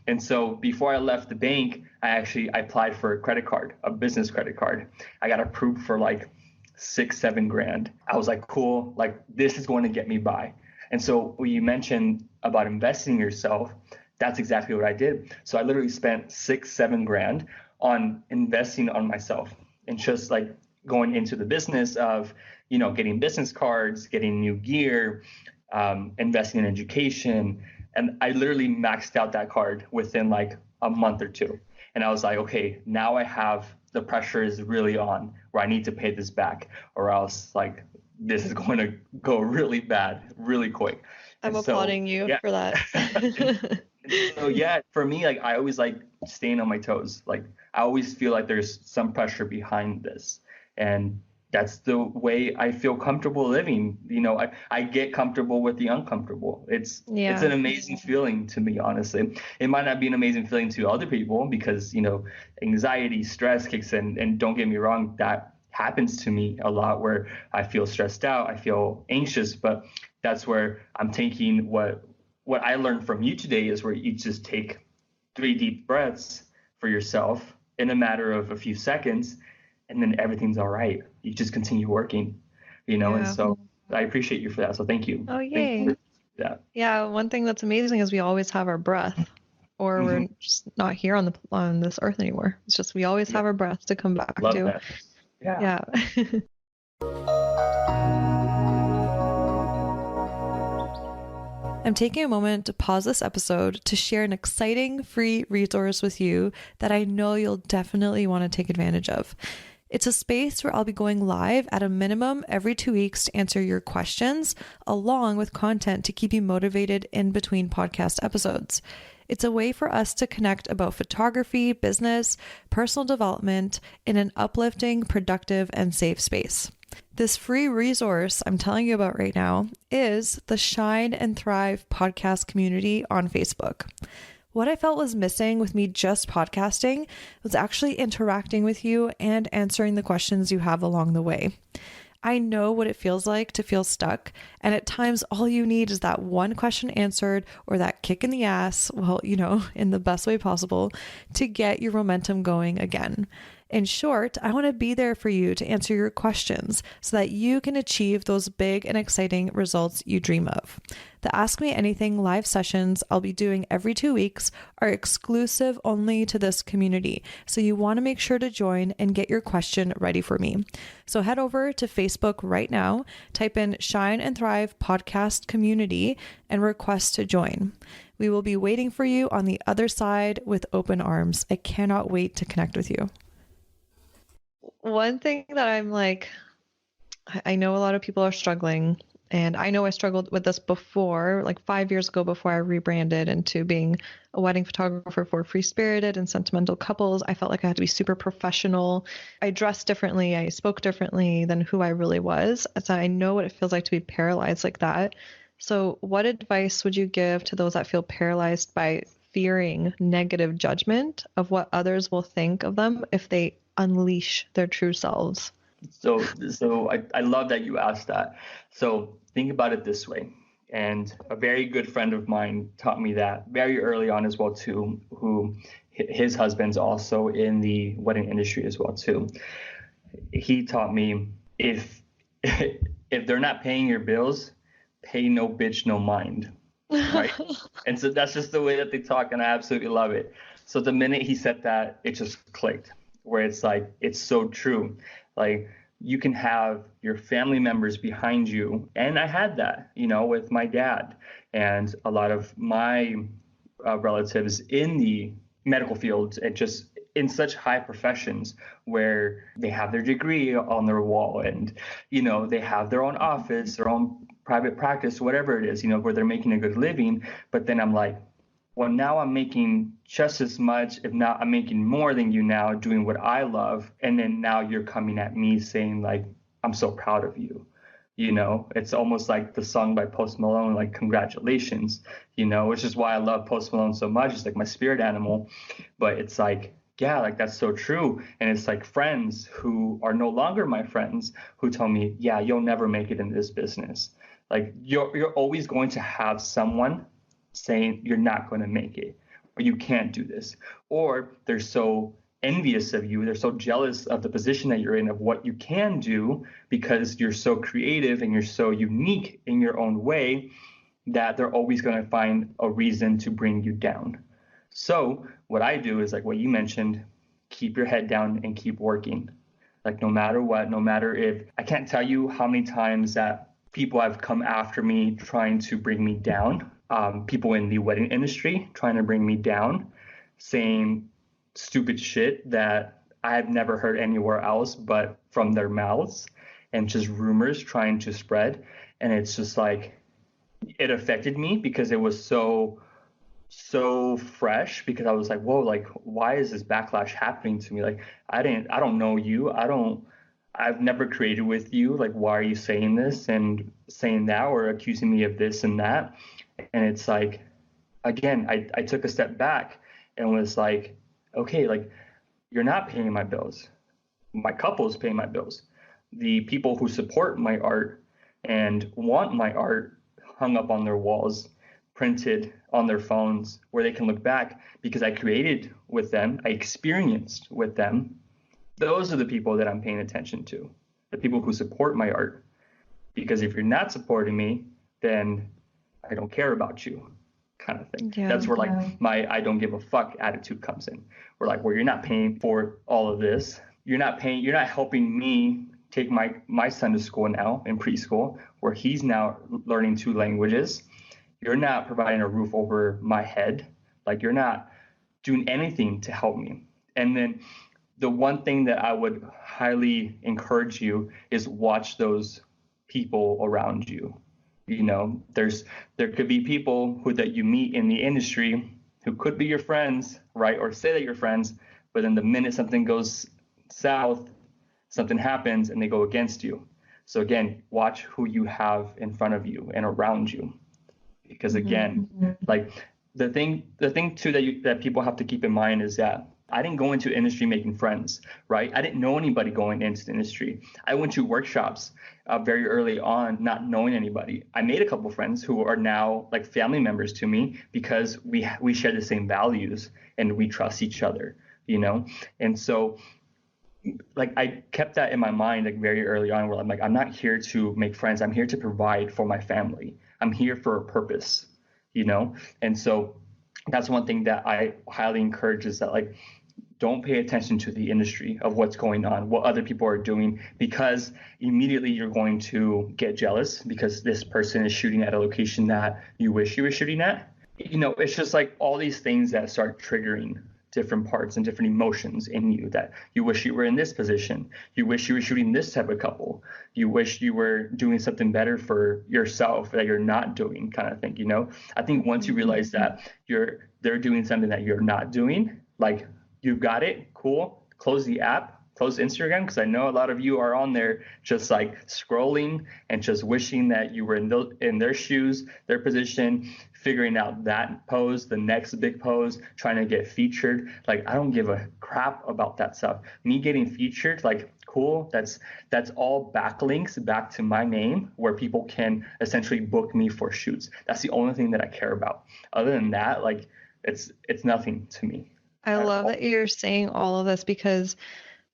And so before I left the bank, I applied for a credit card, a business credit card. I got approved for like 6, 7 grand. I was like, cool, like this is going to get me by. And so when you mentioned about investing in yourself, that's exactly what I did. So I literally spent 6, 7 grand on investing on myself and just like going into the business of, getting business cards, getting new gear, investing in education. And I literally maxed out that card within like a month or two. And I was like, okay, now I have the pressure is really on where I need to pay this back or else like this is going to go really bad really quick. I'm And so, applauding you yeah. for that. And so, yeah, for me, like I always like staying on my toes. Like I always feel like there's some pressure behind this. And that's the way I feel comfortable living. I get comfortable with the uncomfortable. It's Yeah. an amazing feeling to me, honestly. It might not be an amazing feeling to other people because, anxiety, stress kicks in. And don't get me wrong, that happens to me a lot where I feel stressed out, I feel anxious, but that's where I'm taking what I learned from you today is where you just take 3 deep breaths for yourself in a matter of a few seconds, and then everything's all right. You just continue working, and Yeah. so I appreciate you for that. So thank you. Oh, Thank you yay. for that. Yeah, one thing that's amazing is we always have our breath, or Hmm. we're just not here on this earth anymore. It's just we always Yeah, have our breath to come back love to. that. Yeah. Yeah. I'm taking a moment to pause this episode to share an exciting free resource with you that I know you'll definitely want to take advantage of. It's a space where I'll be going live at a minimum every 2 weeks to answer your questions, along with content to keep you motivated in between podcast episodes. It's a way for us to connect about photography, business, personal development in an uplifting, productive, and safe space. This free resource I'm telling you about right now is the Shine and Thrive podcast community on Facebook. What I felt was missing with me just podcasting was actually interacting with you and answering the questions you have along the way. I know what it feels like to feel stuck, and at times all you need is that one question answered or that kick in the ass, well, in the best way possible, to get your momentum going again. In short, I want to be there for you to answer your questions so that you can achieve those big and exciting results you dream of. The Ask Me Anything live sessions I'll be doing every 2 weeks are exclusive only to this community, so you want to make sure to join and get your question ready for me. So head over to Facebook right now, type in Shine and Thrive Podcast Community, and request to join. We will be waiting for you on the other side with open arms. I cannot wait to connect with you. One thing that I'm like, I know a lot of people are struggling, and I know I struggled with this before, like 5 years ago, before I rebranded into being a wedding photographer for free-spirited and sentimental couples. I felt like I had to be super professional. I dressed differently. I spoke differently than who I really was. So I know what it feels like to be paralyzed like that. So what advice would you give to those that feel paralyzed by fearing negative judgment of what others will think of them if they unleash their true selves? So I love that you asked that. So think about it this way. And a very good friend of mine taught me that very early on as well too, who his husband's also in the wedding industry as well too. He taught me if they're not paying your bills, pay no bitch, no mind. Right. And so that's just the way that they talk, and I absolutely love it. So the minute he said that, it just clicked, where it's like, it's so true. Like, you can have your family members behind you. And I had that, with my dad and a lot of my relatives in the medical field, and just in such high professions where they have their degree on their wall, and, they have their own office, their own private practice, whatever it is, where they're making a good living. But then I'm like, well, now I'm making just as much, if not, I'm making more than you now, doing what I love. And then now you're coming at me saying, like, I'm so proud of you. It's almost like the song by Post Malone, like, congratulations, which is why I love Post Malone so much. It's like my spirit animal. But it's like, yeah, like, that's so true. And it's like friends who are no longer my friends who tell me, yeah, you'll never make it in this business. Like, you're always going to have someone saying you're not going to make it, or you can't do this, or they're so envious of you, they're so jealous of the position that you're in, of what you can do, because you're so creative and you're so unique in your own way, that they're always going to find a reason to bring you down. So what I do is, like what you mentioned, keep your head down and keep working. Like, no matter what, no matter if, I can't tell you how many times that people have come after me trying to bring me down. People in the wedding industry trying to bring me down, saying stupid shit that I have never heard anywhere else but from their mouths, and just rumors trying to spread. And it's just like, it affected me because it was so fresh, because I was like, whoa, like, why is this backlash happening to me? Like, I don't know you. I've never created with you. Like, why are you saying this and saying that, or accusing me of this and that? And it's like, again, I took a step back and was like, okay, like, you're not paying my bills. My couple's paying my bills. The people who support my art and want my art hung up on their walls, printed on their phones, where they can look back because I created with them, I experienced with them. Those are the people that I'm paying attention to, the people who support my art. Because if you're not supporting me, then I don't care about you, kind of thing. Yeah, that's where, like, my I don't give a fuck attitude comes in. We're like, well, you're not paying for all of this. You're not helping me take my son to school now, in preschool, where he's now learning 2 languages. you're not providing a roof over my head. Like, you're not doing anything to help me. And then the one thing that I would highly encourage you is watch those people around you. You know, there could be people that you meet in the industry who could be your friends, right? Or say that you're friends, but then the minute something goes south, something happens and they go against you. So again, watch who you have in front of you and around you. Because again, like the thing too that people have to keep in mind is that I didn't go into industry making friends, right? I didn't know anybody going into the industry. I went to workshops very early on, not knowing anybody. I made a couple of friends who are now like family members to me because we share the same values and we trust each other, you know? And so like I kept that in my mind like very early on, where I'm like, I'm not here to make friends. I'm here to provide for my family. I'm here for a purpose, you know? And so that's one thing that I highly encourage, is that like, don't pay attention to the industry of what's going on, what other people are doing, because immediately you're going to get jealous because this person is shooting at a location that you wish you were shooting at. You know, it's just like all these things that start triggering different parts and different emotions in you, that you wish you were in this position. You wish you were shooting this type of couple. You wish you were doing something better for yourself that you're not doing, kind of thing, you know? I think once you realize that they're doing something that you're not doing, like, you've got it, cool, close the app, close Instagram, because I know a lot of you are on there just like scrolling and just wishing that you were in their shoes, their position, figuring out that pose, the next big pose, trying to get featured. Like, I don't give a crap about that stuff. Me getting featured, like, cool, that's all backlinks back to my name where people can essentially book me for shoots. That's the only thing that I care about. Other than that, like, it's nothing to me. I love that you're saying all of this, because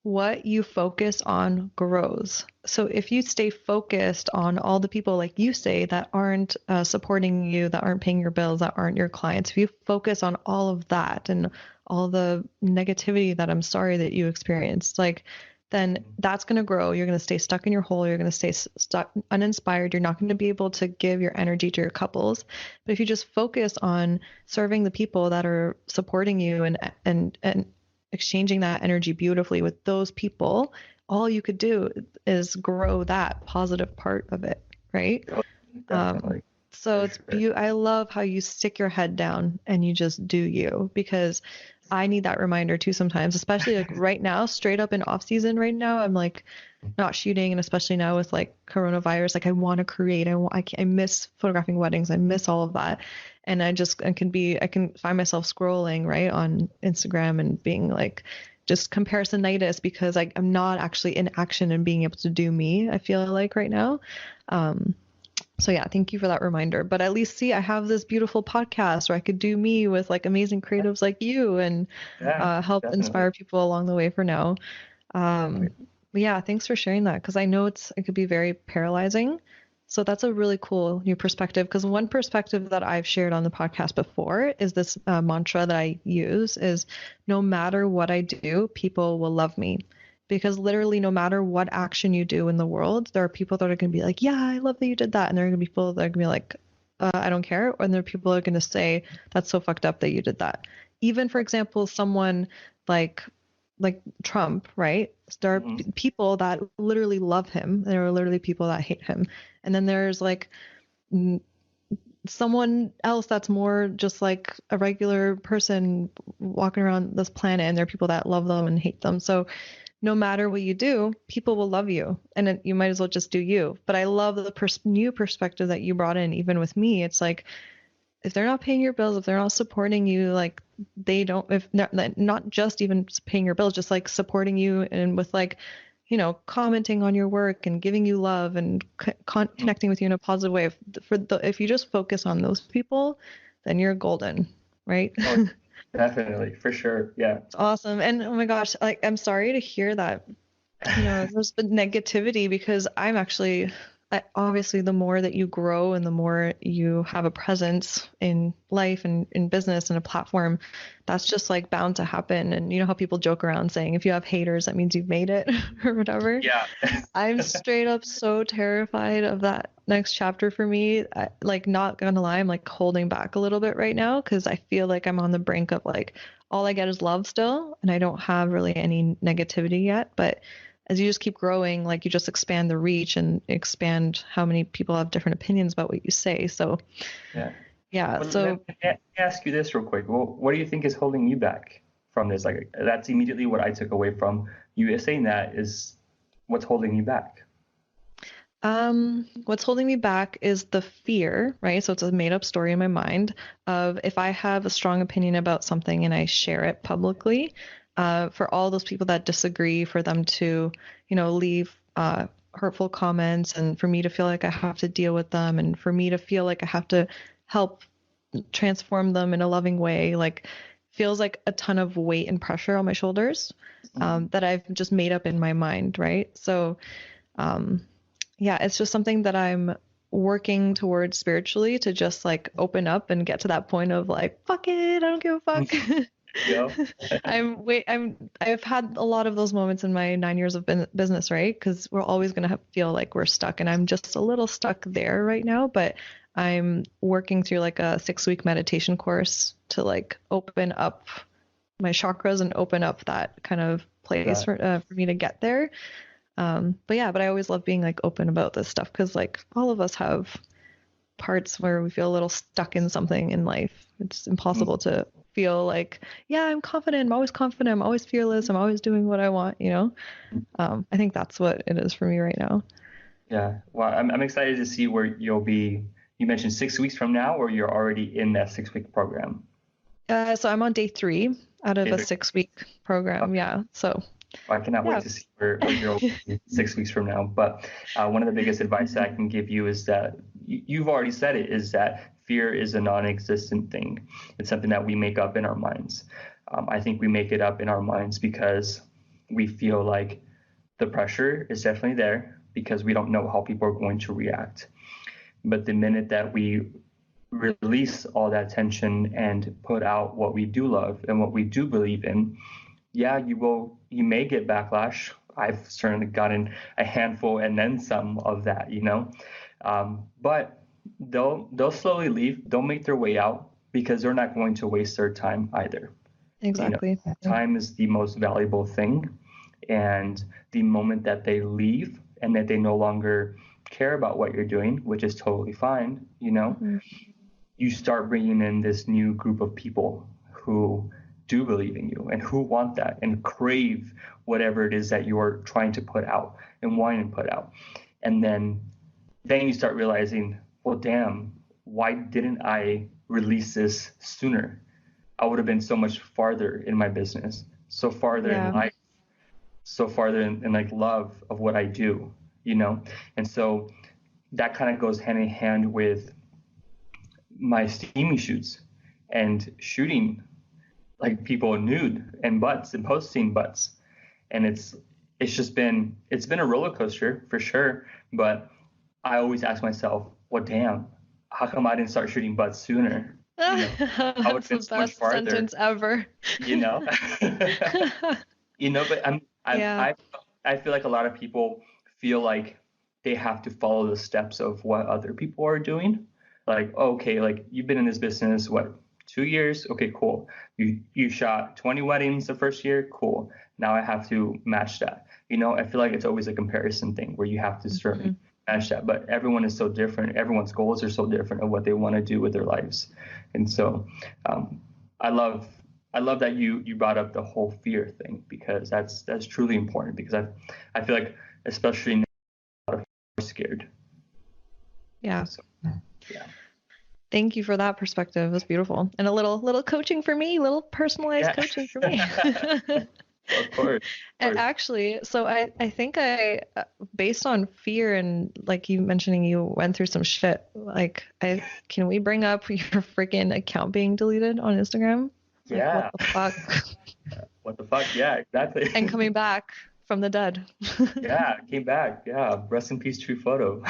what you focus on grows. So if you stay focused on all the people, like you say, that aren't supporting you, that aren't paying your bills, that aren't your clients, if you focus on all of that and all the negativity that I'm sorry that you experienced, like, then that's going to grow. You're going to stay stuck in your hole. You're going to stay stuck, uninspired. You're not going to be able to give your energy to your couples. But if you just focus on serving the people that are supporting you and exchanging that energy beautifully with those people, all you could do is grow that positive part of it, right? Definitely. So it's I love how you stick your head down and you just do you, because I need that reminder too sometimes, especially like right now, straight up in off season right now. I'm like not shooting, and especially now with like coronavirus, like I want to create. I miss photographing weddings. I miss all of that, and I can find myself scrolling right on Instagram and being like just comparisonitis, because I'm not actually in action and being able to do me, I feel like right now. So yeah, thank you for that reminder. But at least see, I have this beautiful podcast where I could do me with like amazing creatives like you, and help definitely. inspire people along the way for now. But yeah, thanks for sharing that, because I know it could be very paralyzing. So that's a really cool new perspective, because one perspective that I've shared on the podcast before is this mantra that I use is, no matter what I do, people will love me. Because literally, no matter what action you do in the world, there are people that are going to be like, yeah, I love that you did that. And there are going to be people that are going to be like, I don't care. And there are people that are going to say, that's so fucked up that you did that. Even, for example, someone like Trump, right? There are people that literally love him. There are literally people that hate him. And then there's like someone else that's more just like a regular person walking around this planet, and there are people that love them and hate them. So no matter what you do, people will love you, and you might as well just do you. But I love the new perspective that you brought in, even with me. It's like, if they're not paying your bills, if they're not supporting you, like they don't, if not just even paying your bills, just like supporting you and with like, commenting on your work and giving you love and connecting with you in a positive way. If you just focus on those people, then you're golden, right? Oh, definitely, for sure. Yeah. It's awesome. And oh my gosh, like I'm sorry to hear that, there's been negativity, because I'm actually obviously the more that you grow and the more you have a presence in life and in business and a platform, that's just like bound to happen. And you know how people joke around saying if you have haters, that means you've made it or whatever. Yeah. I'm straight up so terrified of that next chapter for me. Like, not gonna lie, I'm like holding back a little bit right now because I feel like I'm on the brink of like all I get is love still, and I don't have really any negativity yet. But as you just keep growing, like you just expand the reach and expand how many people have different opinions about what you say. So, Yeah. yeah. Well, So, let me ask you this real quick. Well, what do you think is holding you back from this? Like, that's immediately what I took away from you saying that is what's holding you back. what's holding me back is the fear, right? So it's a made up story in my mind of if I have a strong opinion about something and I share it publicly, for all those people that disagree, for them to, leave hurtful comments and for me to feel like I have to deal with them and for me to feel like I have to help transform them in a loving way, like feels like a ton of weight and pressure on my shoulders, that I've just made up in my mind, right? So, um, yeah, it's just something that I'm working towards spiritually to just like open up and get to that point of like, fuck it, I don't give a fuck. Yeah. I've had a lot of those moments in my 9 years of business, right? Because we're always going to feel like we're stuck. And I'm just a little stuck there right now, but I'm working through like a 6-week meditation course to like open up my chakras and open up that kind of place for me to get there. But I always love being like open about this stuff because like all of us have parts where we feel a little stuck in something in life. It's impossible to feel like, yeah, I'm confident. I'm always confident. I'm always fearless. I'm always doing what I want, you know? I think that's what it is for me right now. Yeah. Well, I'm excited to see where you'll be. You mentioned 6 weeks from now, or you're already in that 6 week program? So I'm on day 3 out of Day a three. 6 week program. Okay. Yeah. So I cannot yeah. wait to see where you'll be 6 weeks from now. But one of the biggest advice that I can give you is that you've already said it, is that fear is a non-existent thing. It's something that we make up in our minds. I think we make it up in our minds because we feel like the pressure is definitely there because we don't know how people are going to react. But the minute that we release all that tension and put out what we do love and what we do believe in, yeah, you may get backlash. I've certainly gotten a handful and then some of that, but they'll slowly leave. They'll make their way out because they're not going to waste their time either. Exactly. Time is the most valuable thing, and the moment that they leave and that they no longer care about what you're doing, which is totally fine, you start bringing in this new group of people who do believe in you and who want that and crave whatever it is that you're trying to put out and wanting to put out. And then you start realizing, well, damn, why didn't I release this sooner? I would have been so much farther in my business, so farther in life, so farther in like love of what I do, And so that kind of goes hand in hand with my steamy shoots and shooting like people nude and butts and posting butts. And it's been a roller coaster for sure. But I always ask myself, well, damn, how come I didn't start shooting butts sooner? I would have been That's the so much best farther, sentence ever. But I feel like a lot of people feel like they have to follow the steps of what other people are doing. Like, okay, like you've been in this business, what, 2 years? Okay, cool. You shot 20 weddings the first year, cool. Now I have to match that. I feel like it's always a comparison thing where you have to certainly match that. But everyone is so different. Everyone's goals are so different of what they want to do with their lives. And so I love that you brought up the whole fear thing because that's truly important because I feel like especially now a lot of people are scared. Yeah. So, yeah. Thank you for that perspective. It was beautiful. And a little coaching for me, little personalized coaching for me. Of course. And actually, so I think based on fear and like you mentioning you went through some shit, like can we bring up your freaking account being deleted on Instagram? Yeah. Like, what the fuck? What the fuck? Yeah, exactly. And coming back from the dead. Yeah, came back. Yeah, rest in peace, Chuy Photo.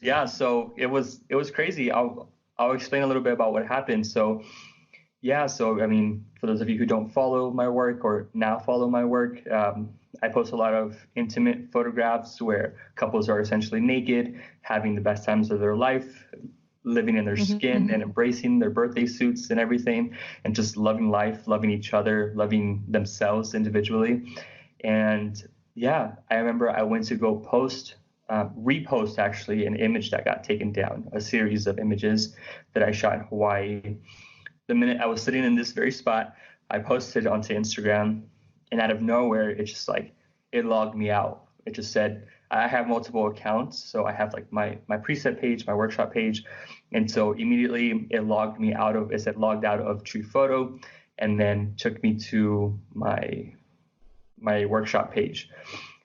Yeah, so it was crazy. I'll explain a little bit about what happened. So yeah, so I mean, for those of you who don't follow my work or now follow my work, I post a lot of intimate photographs where couples are essentially naked, having the best times of their life, living in their skin and embracing their birthday suits and everything, and just loving life, loving each other, loving themselves individually. And yeah, I remember I went to go repost actually an image that got taken down, a series of images that I shot in Hawaii. The minute I was sitting in this very spot, I posted onto Instagram, and out of nowhere, it just like, it logged me out. It just said, I have multiple accounts. So I have like my preset page, my workshop page. And so immediately it said logged out of Chuy Photo, and then took me to my workshop page.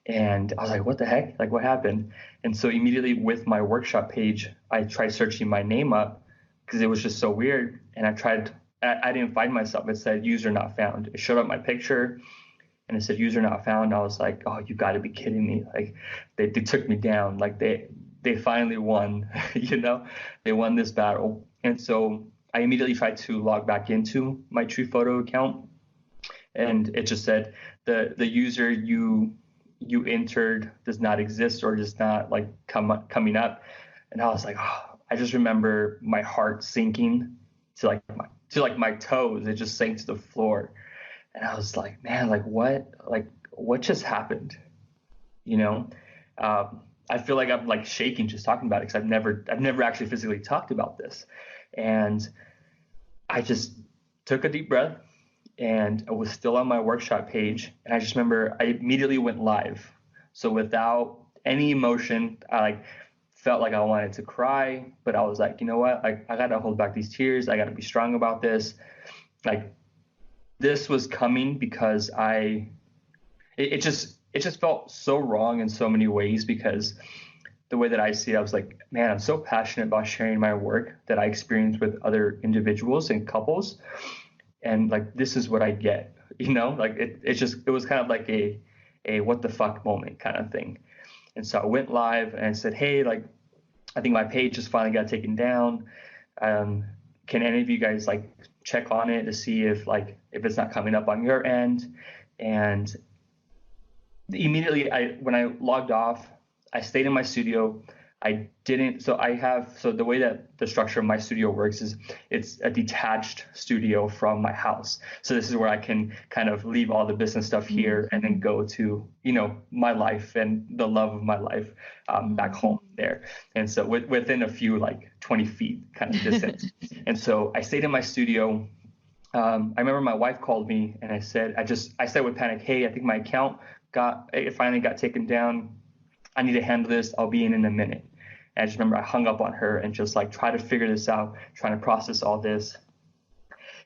And I was like, what the heck? Like, what happened? And so immediately with my workshop page, I tried searching my name up because it was just so weird. And I didn't find myself. It said user not found. It showed up my picture and it said user not found. I was like, oh, you got to be kidding me. Like they took me down. Like they finally won, they won this battle. And so I immediately tried to log back into my Chuy Photo account. And it just said the user you entered does not exist or does not like coming up. And I was like, oh, I just remember my heart sinking to my toes. It just sank to the floor. And I was like, man, like what just happened? I feel like I'm like shaking just talking about it because I've never actually physically talked about this. And I just took a deep breath, and I was still on my workshop page. And I just remember I immediately went live. So without any emotion, I like felt like I wanted to cry, but I was like, you know what? I got to hold back these tears. I got to be strong about this. Like this was coming because it just felt so wrong in so many ways, because the way that I see it, I was like, man, I'm so passionate about sharing my work that I experience with other individuals and couples. And like, this is what I get, like it was kind of like a what the fuck moment kind of thing. And so I went live and I said, hey, like, I think my page just finally got taken down. Can any of you guys like check on it to see if it's not coming up on your end? And immediately when I logged off, I stayed in my studio. So the way that the structure of my studio works is it's a detached studio from my house. So this is where I can kind of leave all the business stuff here and then go to, my life and the love of my life back home there. And so within a few like 20 feet kind of distance. And so I stayed in my studio. I remember my wife called me and I said with panic, hey, I think my account finally got taken down. I need to handle this. I'll be in a minute. And I just remember I hung up on her and just like try to figure this out, trying to process all this.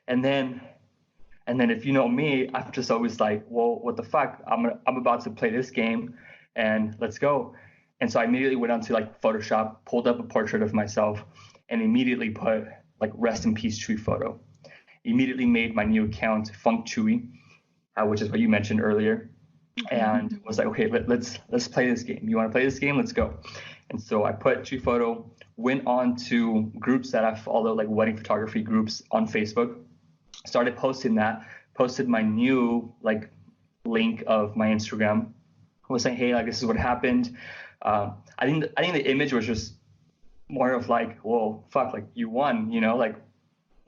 And then if you know me, I'm just always like, well, what the fuck? I'm about to play this game and let's go. And so I immediately went onto like Photoshop, pulled up a portrait of myself, and immediately put like rest in peace Chuy Photo. Immediately made my new account Funk Chuy, which is what you mentioned earlier. And was like, okay, let's play this game. You want to play this game? Let's go. And so I put Chuy Photo, went on to groups that I follow, like wedding photography groups on Facebook, started posted my new like link of my Instagram, was saying, hey, like this is what happened. I think the image was just more of like, whoa, fuck, like you won, like,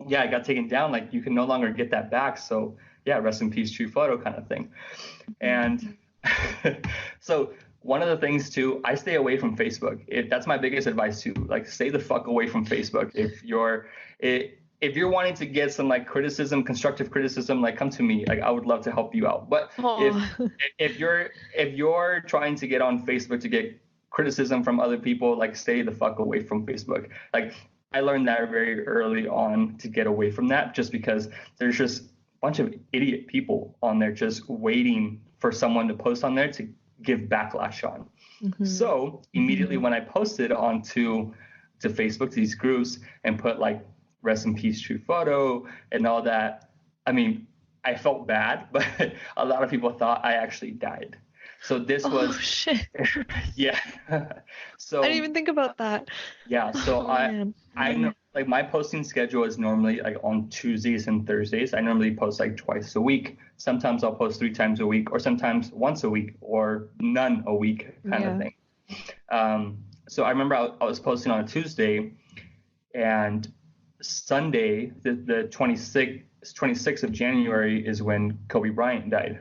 yeah, I got taken down, like you can no longer get that back. So yeah, rest in peace, Chuy Photo kind of thing. And so one of the things too, I stay away from Facebook. That's my biggest advice too. Like, stay the fuck away from Facebook. If you're wanting to get some like criticism, constructive criticism, like come to me. Like I would love to help you out. But if you're trying to get on Facebook to get criticism from other people, like stay the fuck away from Facebook. Like I learned that very early on to get away from that, just because there's just bunch of idiot people on there just waiting for someone to post on there to give backlash on. So immediately when I posted onto Facebook, to these groups, and put like rest in peace Chuy Photo and all that, I mean, I felt bad, but a lot of people thought I actually died. So this Oh was, shit. yeah. I didn't So even think about that. yeah, so Oh man. I know like my posting schedule is normally like on Tuesdays and Thursdays. I normally post like twice a week. Sometimes I'll post 3 times a week, or sometimes once a week, or none a week kind of Yeah. thing. So I remember I was posting on a Tuesday, and Sunday, the 26th of January is when Kobe Bryant died.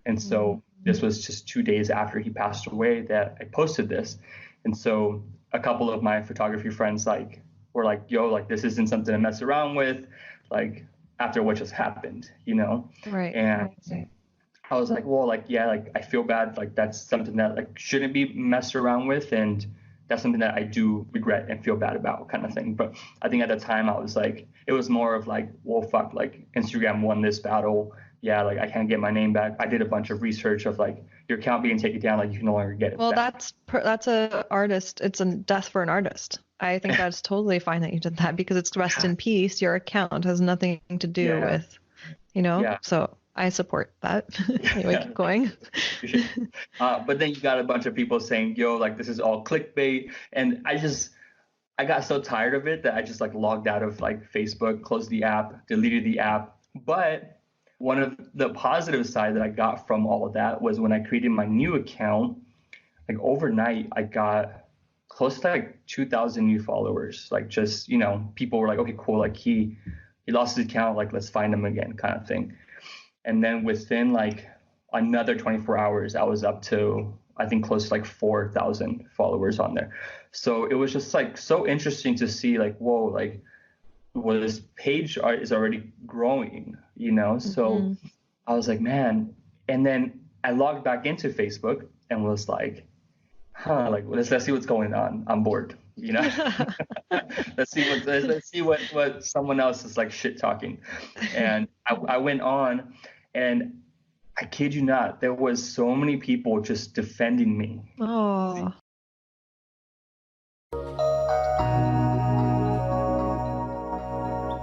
And so this was just 2 days after he passed away that I posted this. And so a couple of my photography friends like were like, yo, like this isn't something to mess around with, like after what just happened, you know? Right. And I was like, well, like, yeah, like I feel bad. Like that's something that like shouldn't be messed around with. And that's something that I do regret and feel bad about kind of thing. But I think at the time I was like, it was more of like, well, fuck, like Instagram won this battle. Yeah, like I can't get my name back. I did a bunch of research of like your account being taken down, like you can no longer get it Well, back. that's a artist. It's a death for an artist. I think that's totally fine that you did that because it's rest in peace. Your account has nothing to do Yeah, with, you know. yeah, So I support that. Anyway, yeah. keep going. But then you got a bunch of people saying, yo, like this is all clickbait. And I got so tired of it that I just like logged out of like Facebook, closed the app, deleted the app. But one of the positive side that I got from all of that was when I created my new account, like overnight, I got close to like 2,000 new followers. Like just, you know, people were like, okay, cool. Like he lost his account. Like let's find him again kind of thing. And then within like another 24 hours, I was up to, I think, close to like 4,000 followers on there. So it was just like so interesting to see like, whoa, like, well, this page is already growing, you know? So Mm-hmm. I was like, man. And then I logged back into Facebook and was like, like let's see what's going on. I'm bored, you know? let's see what someone else is like shit talking. And I went on, and I kid you not, there was so many people just defending me. Oh.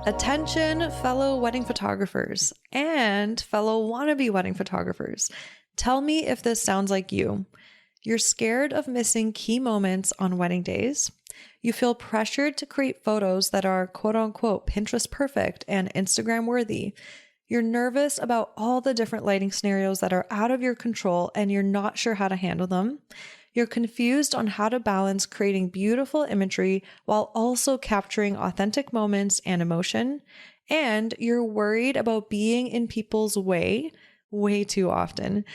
Attention, fellow wedding photographers and fellow wannabe wedding photographers. Tell me if this sounds like you. You're scared of missing key moments on wedding days. You feel pressured to create photos that are quote unquote Pinterest perfect and Instagram worthy. You're nervous about all the different lighting scenarios that are out of your control and you're not sure how to handle them. You're confused on how to balance creating beautiful imagery while also capturing authentic moments and emotion. And you're worried about being in people's way too often.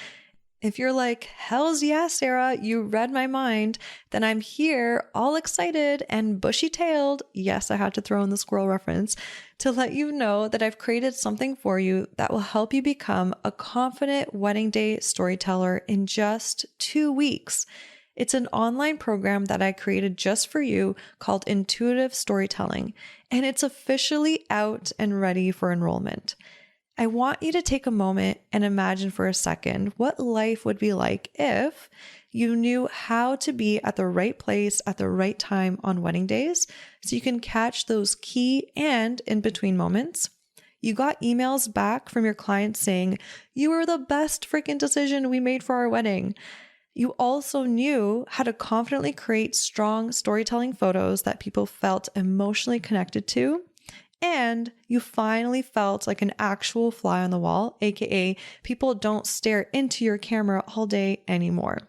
If you're like, hells yeah, Sarah, you read my mind, then I'm here all excited and bushy-tailed. Yes, I had to throw in the squirrel reference to let you know that I've created something for you that will help you become a confident wedding day storyteller in just 2 weeks. It's an online program that I created just for you called Intuitive Storytelling, and it's officially out and ready for enrollment. I want you to take a moment and imagine for a second what life would be like if you knew how to be at the right place at the right time on wedding days so you can catch those key and in between moments. You got emails back from your clients saying, you were the best freaking decision we made for our wedding. You also knew how to confidently create strong storytelling photos that people felt emotionally connected to. And you finally felt like an actual fly on the wall, aka people don't stare into your camera all day anymore.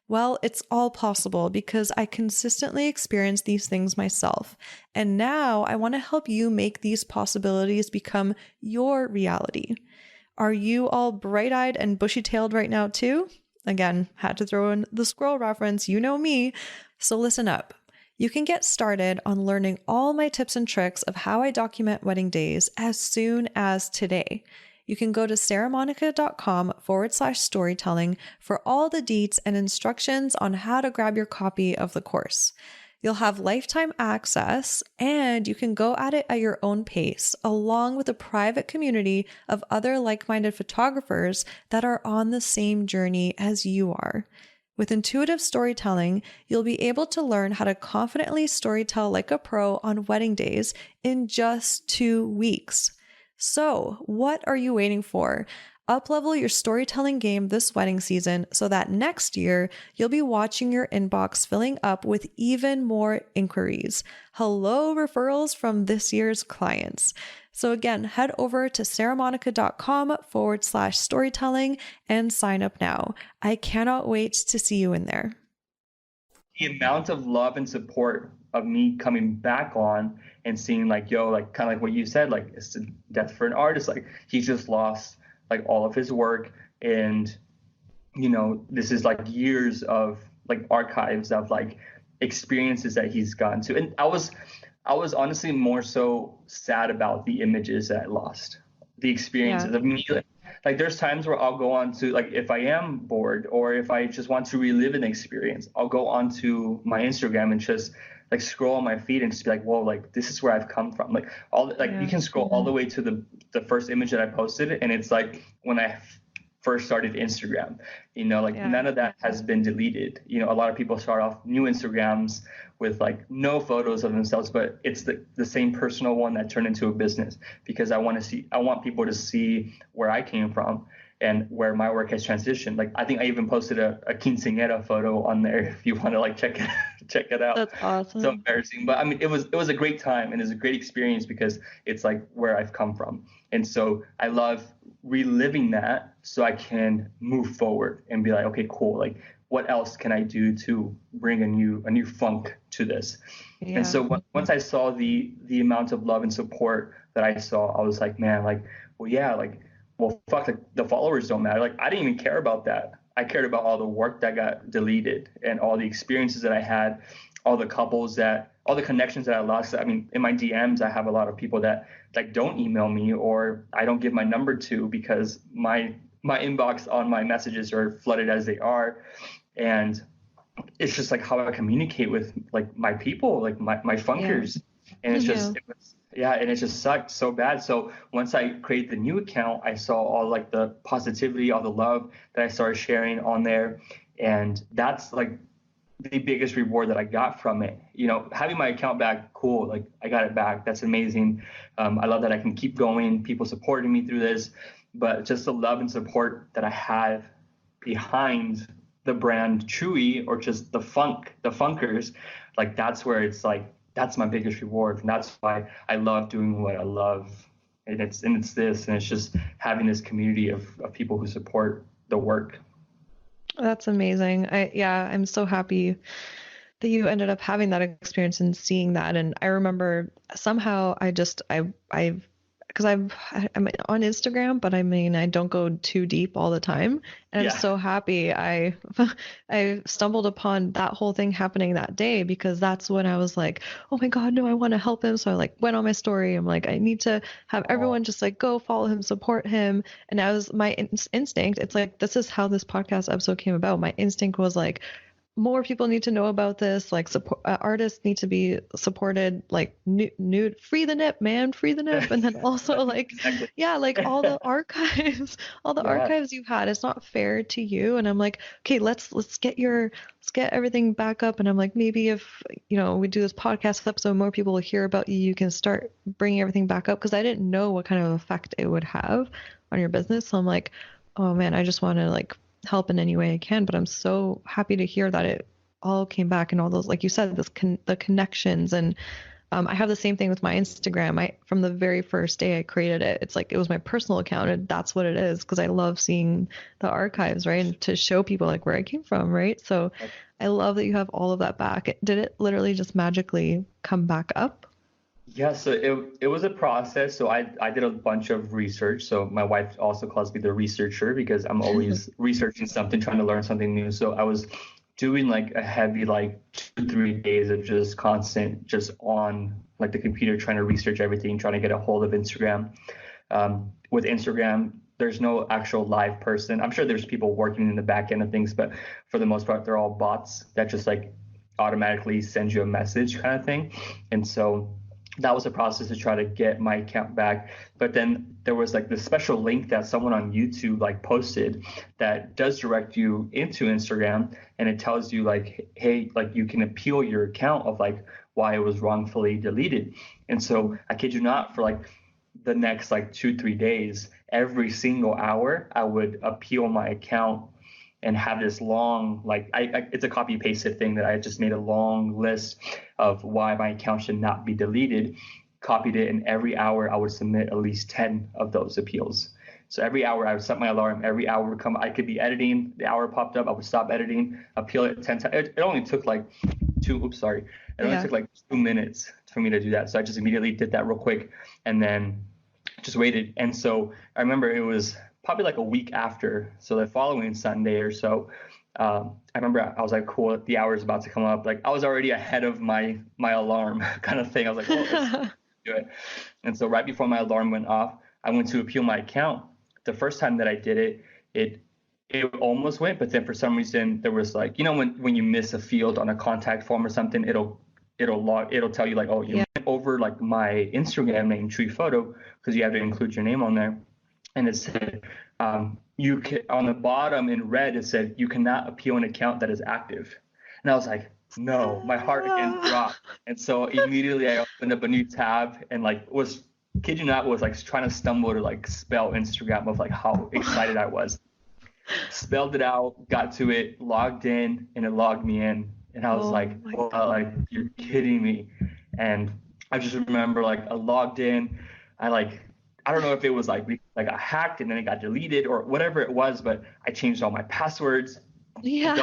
Well, it's all possible because I consistently experience these things myself. And now I want to help you make these possibilities become your reality. Are you all bright-eyed and bushy-tailed right now too? Again, had to throw in the squirrel reference, you know me. So listen up. You can get started on learning all my tips and tricks of how I document wedding days as soon as today. You can go to sarahmonica.com/storytelling for all the deets and instructions on how to grab your copy of the course. You'll have lifetime access and you can go at it at your own pace, along with a private community of other like-minded photographers that are on the same journey as you are. With intuitive storytelling, you'll be able to learn how to confidently storytell like a pro on wedding days in just 2 weeks. So, what are you waiting for? Uplevel your storytelling game this wedding season so that next year you'll be watching your inbox filling up with even more inquiries. Hello, referrals from this year's clients. So, again, head over to sarahmonica.com/storytelling and sign up now. I cannot wait to see you in there. The amount of love and support of me coming back on and seeing like, yo, like kind of like what you said, like it's the death for an artist. Like he just lost like all of his work, and this is like years of like archives of like experiences that he's gotten to. And I was honestly more so sad about the images that I lost, the experiences of me. Like there's times where I'll go on to, like, if I am bored or if I just want to relive an experience, I'll go onto my Instagram and just like scroll on my feed and just be like, whoa, like this is where I've come from. Like you can scroll all the way to the first image that I posted, and it's like when I first started Instagram, none of that has been deleted. A lot of people start off new Instagrams with like no photos of themselves, but it's the same personal one that turned into a business, because I want people to see where I came from and where my work has transitioned. Like I think I even posted a quinceañera photo on there if you want to like check it out. That's awesome. So embarrassing, but I mean it was a great time, and it was a great experience because it's like where I've come from. And so I love reliving that so I can move forward and be like, okay, cool, like what else can I do to bring a new funk to this? And so once I saw the amount of love and support that I saw, I was like, man, like, well, fuck, like, the followers don't matter. Like I didn't even care about that. I cared about all the work that got deleted and all the experiences that I had, all the connections that I lost. I mean, in my DMs, I have a lot of people that like don't email me, or I don't give my number to, because my inbox on my messages are flooded as they are. And it's just like how I communicate with like my people, like my funkers. And it's just, and it just sucked so bad. So once I created the new account, I saw all like the positivity, all the love that I started sharing on there. And that's like the biggest reward that I got from it. Having my account back, cool. Like I got it back. That's amazing. I love that I can keep going. People supporting me through this, but just the love and support that I have behind the brand Chuy, or just the funkers, like that's where it's like, that's my biggest reward. And that's why I love doing what I love. And it's just having this community of people who support the work. That's amazing. I'm so happy that you ended up having that experience and seeing that. And I remember somehow because I'm on Instagram, but I mean, I don't go too deep all the time. And I'm so happy I stumbled upon that whole thing happening that day, because that's when I was like, oh my God, no, I want to help him. So I like went on my story. I'm like, I need to have everyone just like go follow him, support him. And that was my instinct. It's like, this is how this podcast episode came about. My instinct was like, more people need to know about this. Like artists need to be supported, like nude, free the nip, man, free the nip. And then also like, like all the archives, archives you had, it's not fair to you. And I'm like, okay, let's get everything back up. And I'm like, maybe if, we do this podcast episode, more people will hear about you, you can start bringing everything back up. Cause I didn't know what kind of effect it would have on your business. So I'm like, oh man, I just want to like help in any way I can. But I'm so happy to hear that it all came back, and all those, like you said, the connections. And I have the same thing with my Instagram. From the very first day I created it, it's like it was my personal account, and that's what it is, because I love seeing the archives, right, and to show people like where I came from, right? So I love that you have all of that back. Did it literally just magically come back up? Yeah, so it was a process. So I did a bunch of research. So my wife also calls me the researcher, because I'm always researching something, trying to learn something new. So I was doing like a heavy, like 2-3 days of just constant, just on like the computer, trying to research everything, trying to get a hold of Instagram. With Instagram, there's no actual live person. I'm sure there's people working in the back end of things, but for the most part, they're all bots that just like automatically send you a message kind of thing. And so that was a process to try to get my account back. But then there was like this special link that someone on YouTube like posted that does direct you into Instagram, and it tells you like, hey, like you can appeal your account of like why it was wrongfully deleted. And so I kid you not, for like the next like 2-3 days, every single hour, I would appeal my account and have this long, like, it's a copy pasted thing that I just made a long list of why my account should not be deleted, copied it, and every hour I would submit at least 10 of those appeals. So every hour I would set my alarm, every hour would come, I could be editing, the hour popped up, I would stop editing, appeal it 10 times. It only took like it only took like 2 minutes for me to do that. So I just immediately did that real quick and then just waited. And so I remember it was probably like a week after, so the following Sunday or so, I remember I was like, cool, the hour is about to come up. Like I was already ahead of my alarm kind of thing. I was like, oh, let's do it. And so right before my alarm went off, I went to appeal my account. The first time that I did it almost went, but then for some reason there was like, you know, when you miss a field on a contact form or something, it'll tell you like, oh, you went over like my Instagram name, Chuy Photo, because you have to include your name on there. And it said, you can, on the bottom in red, it said, you cannot appeal an account that is active. And I was like, no, my heart again dropped. And so immediately I opened up a new tab and like kid you not, was like trying to stumble to like spell Instagram of like how excited I was. Spelled it out, got to it, logged in, and it logged me in. And I was like, wow, like, you're kidding me. And I just remember like I logged in, I don't know if it was like I hacked and then it got deleted or whatever it was, but I changed all my passwords. Yeah.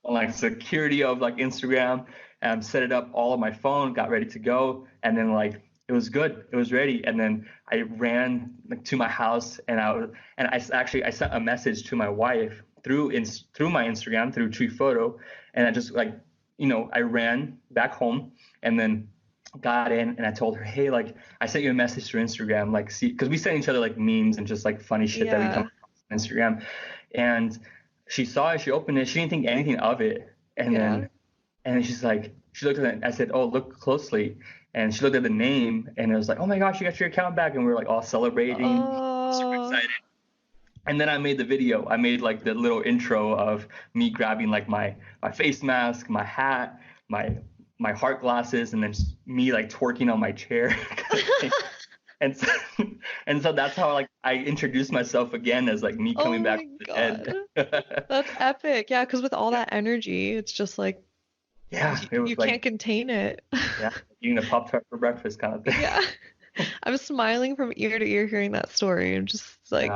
Like security of like Instagram, and set it up all on my phone, got ready to go, and then like it was good, it was ready, and then I ran like to my house and I sent a message to my wife through my Instagram through Chuy Photo, and I just like, you know, I ran back home and then got in and I told her, hey, like I sent you a message through Instagram, like see, because we send each other like memes and just like funny shit that we come across on Instagram, and she saw it, she opened it, she didn't think anything of it, and then she's like, she looked at it, I said, oh, look closely, and she looked at the name and it was like, oh my gosh, you got your account back, and we were like all celebrating, super excited. And then I made the video. I made like the little intro of me grabbing like my face mask, my hat, my heart glasses, and then just me like twerking on my chair. And so that's how like I introduced myself again as like me coming back from the dead. That's epic. Yeah, because with all that energy, it's just like, it was you can't contain it. Yeah, eating a Pop-Tart for breakfast kind of thing. Yeah. I'm smiling from ear to ear hearing that story. I'm just like,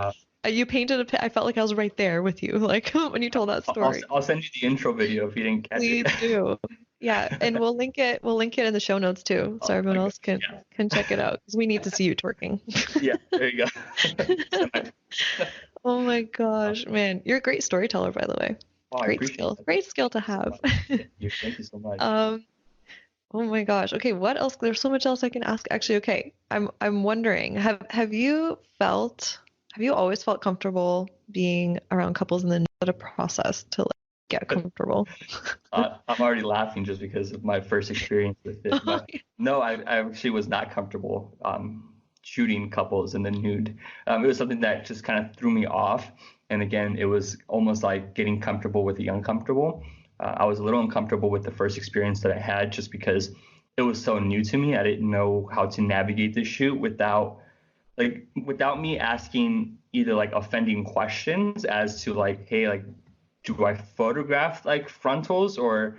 you painted a I felt like I was right there with you, like when you told that story. I'll send you the intro video if you didn't catch it. Please do. Yeah, and we'll link it in the show notes too, so everyone else can check it out, because we need to see you twerking. Yeah, there you go. Oh my gosh, man, you're a great storyteller, by the way. Oh, great skill to have. Thank you so much. Oh my gosh. Okay, what else? There's so much else I can ask. Actually, okay, I'm wondering, have you always felt comfortable being around couples, and then a process to like get comfortable? I'm already laughing just because of my first experience with it. But no, I actually was not comfortable shooting couples in the nude. It was something that just kind of threw me off. And again, it was almost like getting comfortable with the uncomfortable. I was a little uncomfortable with the first experience that I had just because it was so new to me. I didn't know how to navigate the shoot without me asking either like offending questions as to like, hey, like, do I photograph like frontals or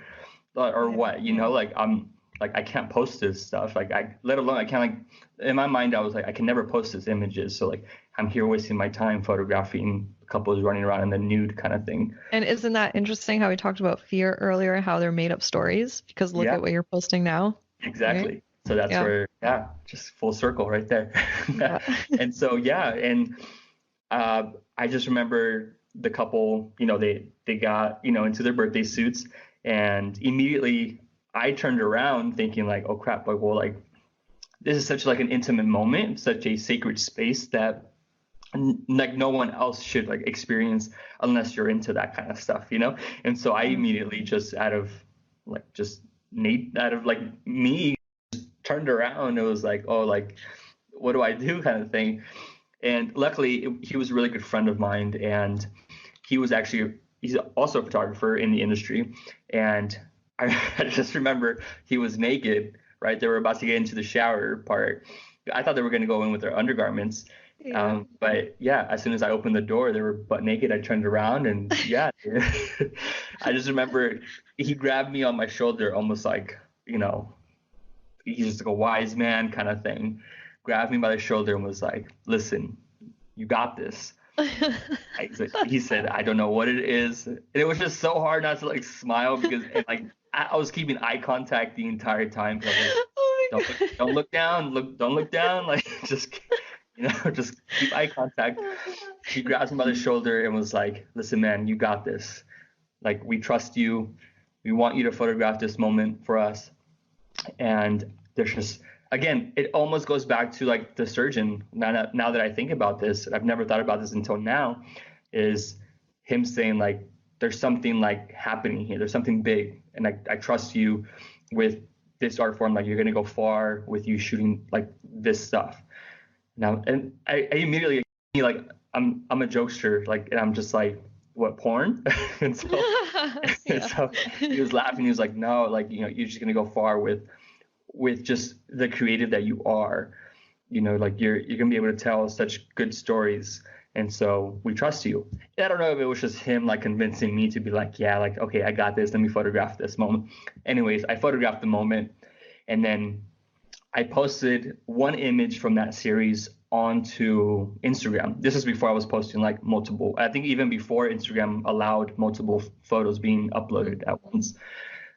what, you know, like I can't post this stuff. Like let alone I can't, like, in my mind, I was like, I can never post these images. So like, I'm here wasting my time photographing couples running around in the nude kind of thing. And isn't that interesting how we talked about fear earlier, how they're made up stories, because look at what you're posting now. Exactly. Right? So that's where, just full circle right there. And so, and I just remember the couple, you know, they got, you know, into their birthday suits, and immediately I turned around thinking like, oh crap, like, well, like this is such like an intimate moment, such a sacred space that like no one else should like experience unless you're into that kind of stuff, you know? And so I immediately just out of me turned around. It was like, oh, like, what do I do kind of thing. And luckily he was a really good friend of mine, and he's also a photographer in the industry. And I just remember he was naked, right? They were about to get into the shower part. I thought they were going to go in with their undergarments. Yeah. But yeah, as soon as I opened the door, they were butt naked. I turned around and yeah, I just remember he grabbed me on my shoulder, almost like, he's just like a wise man kind of thing, grabbed me by the shoulder and was like, listen, you got this. He said, I don't know what it is. And it was just so hard not to like smile because I was keeping eye contact the entire time. I was like, Oh my God. don't look down, don't look down. Like just, just keep eye contact. He grabs me by the shoulder and was like, listen, man, you got this. Like, we trust you. We want you to photograph this moment for us. And there's just, again, it almost goes back to like the surgeon. Now that I think about this, I've never thought about this until now, is him saying like, there's something like happening here. There's something big. And I trust you with this art form. Like, you're going to go far with you shooting like this stuff. Now, and I immediately, like, I'm a jokester, like, and I'm just like, what, porn? and so he was laughing. He was like, no, like, you're just going to go far with just the creative that you are, like you're going to be able to tell such good stories. And so we trust you. I don't know if it was just him like convincing me to be like, yeah, like, okay, I got this. Let me photograph this moment. Anyways, I photographed the moment, and then I posted one image from that series onto Instagram. This is before I was posting like multiple. I think even before Instagram allowed multiple photos being uploaded at once.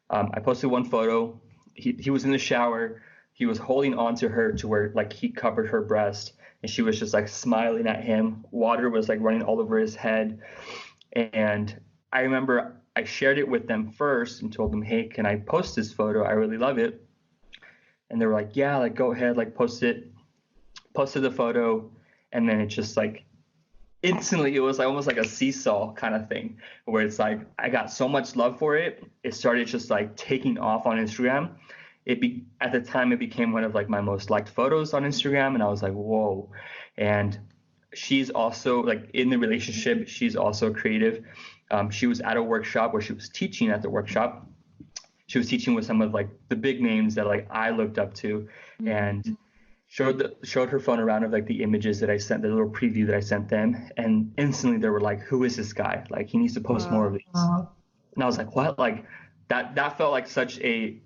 I posted one photo. He was in the shower. He was holding on to her to where like he covered her breast, and she was just like smiling at him. Water was like running all over his head. And I remember I shared it with them first and told them, hey, can I post this photo? I really love it. And they were like, yeah, like, go ahead, like, post it. Posted the photo. And then it just like instantly, it was like almost like a seesaw kind of thing, where it's like I got so much love for it. It started just like taking off on Instagram. At the time, it became one of like my most liked photos on Instagram. And I was like, whoa. And she's also like in the relationship. She's also creative. She was at a workshop where she was teaching at the workshop. She was teaching with some of like the big names that like I looked up to, and showed her phone around of like the images that I sent, the little preview that I sent them. And instantly they were like, who is this guy? Like, he needs to post more of these. And I was like, what? Like that felt like such a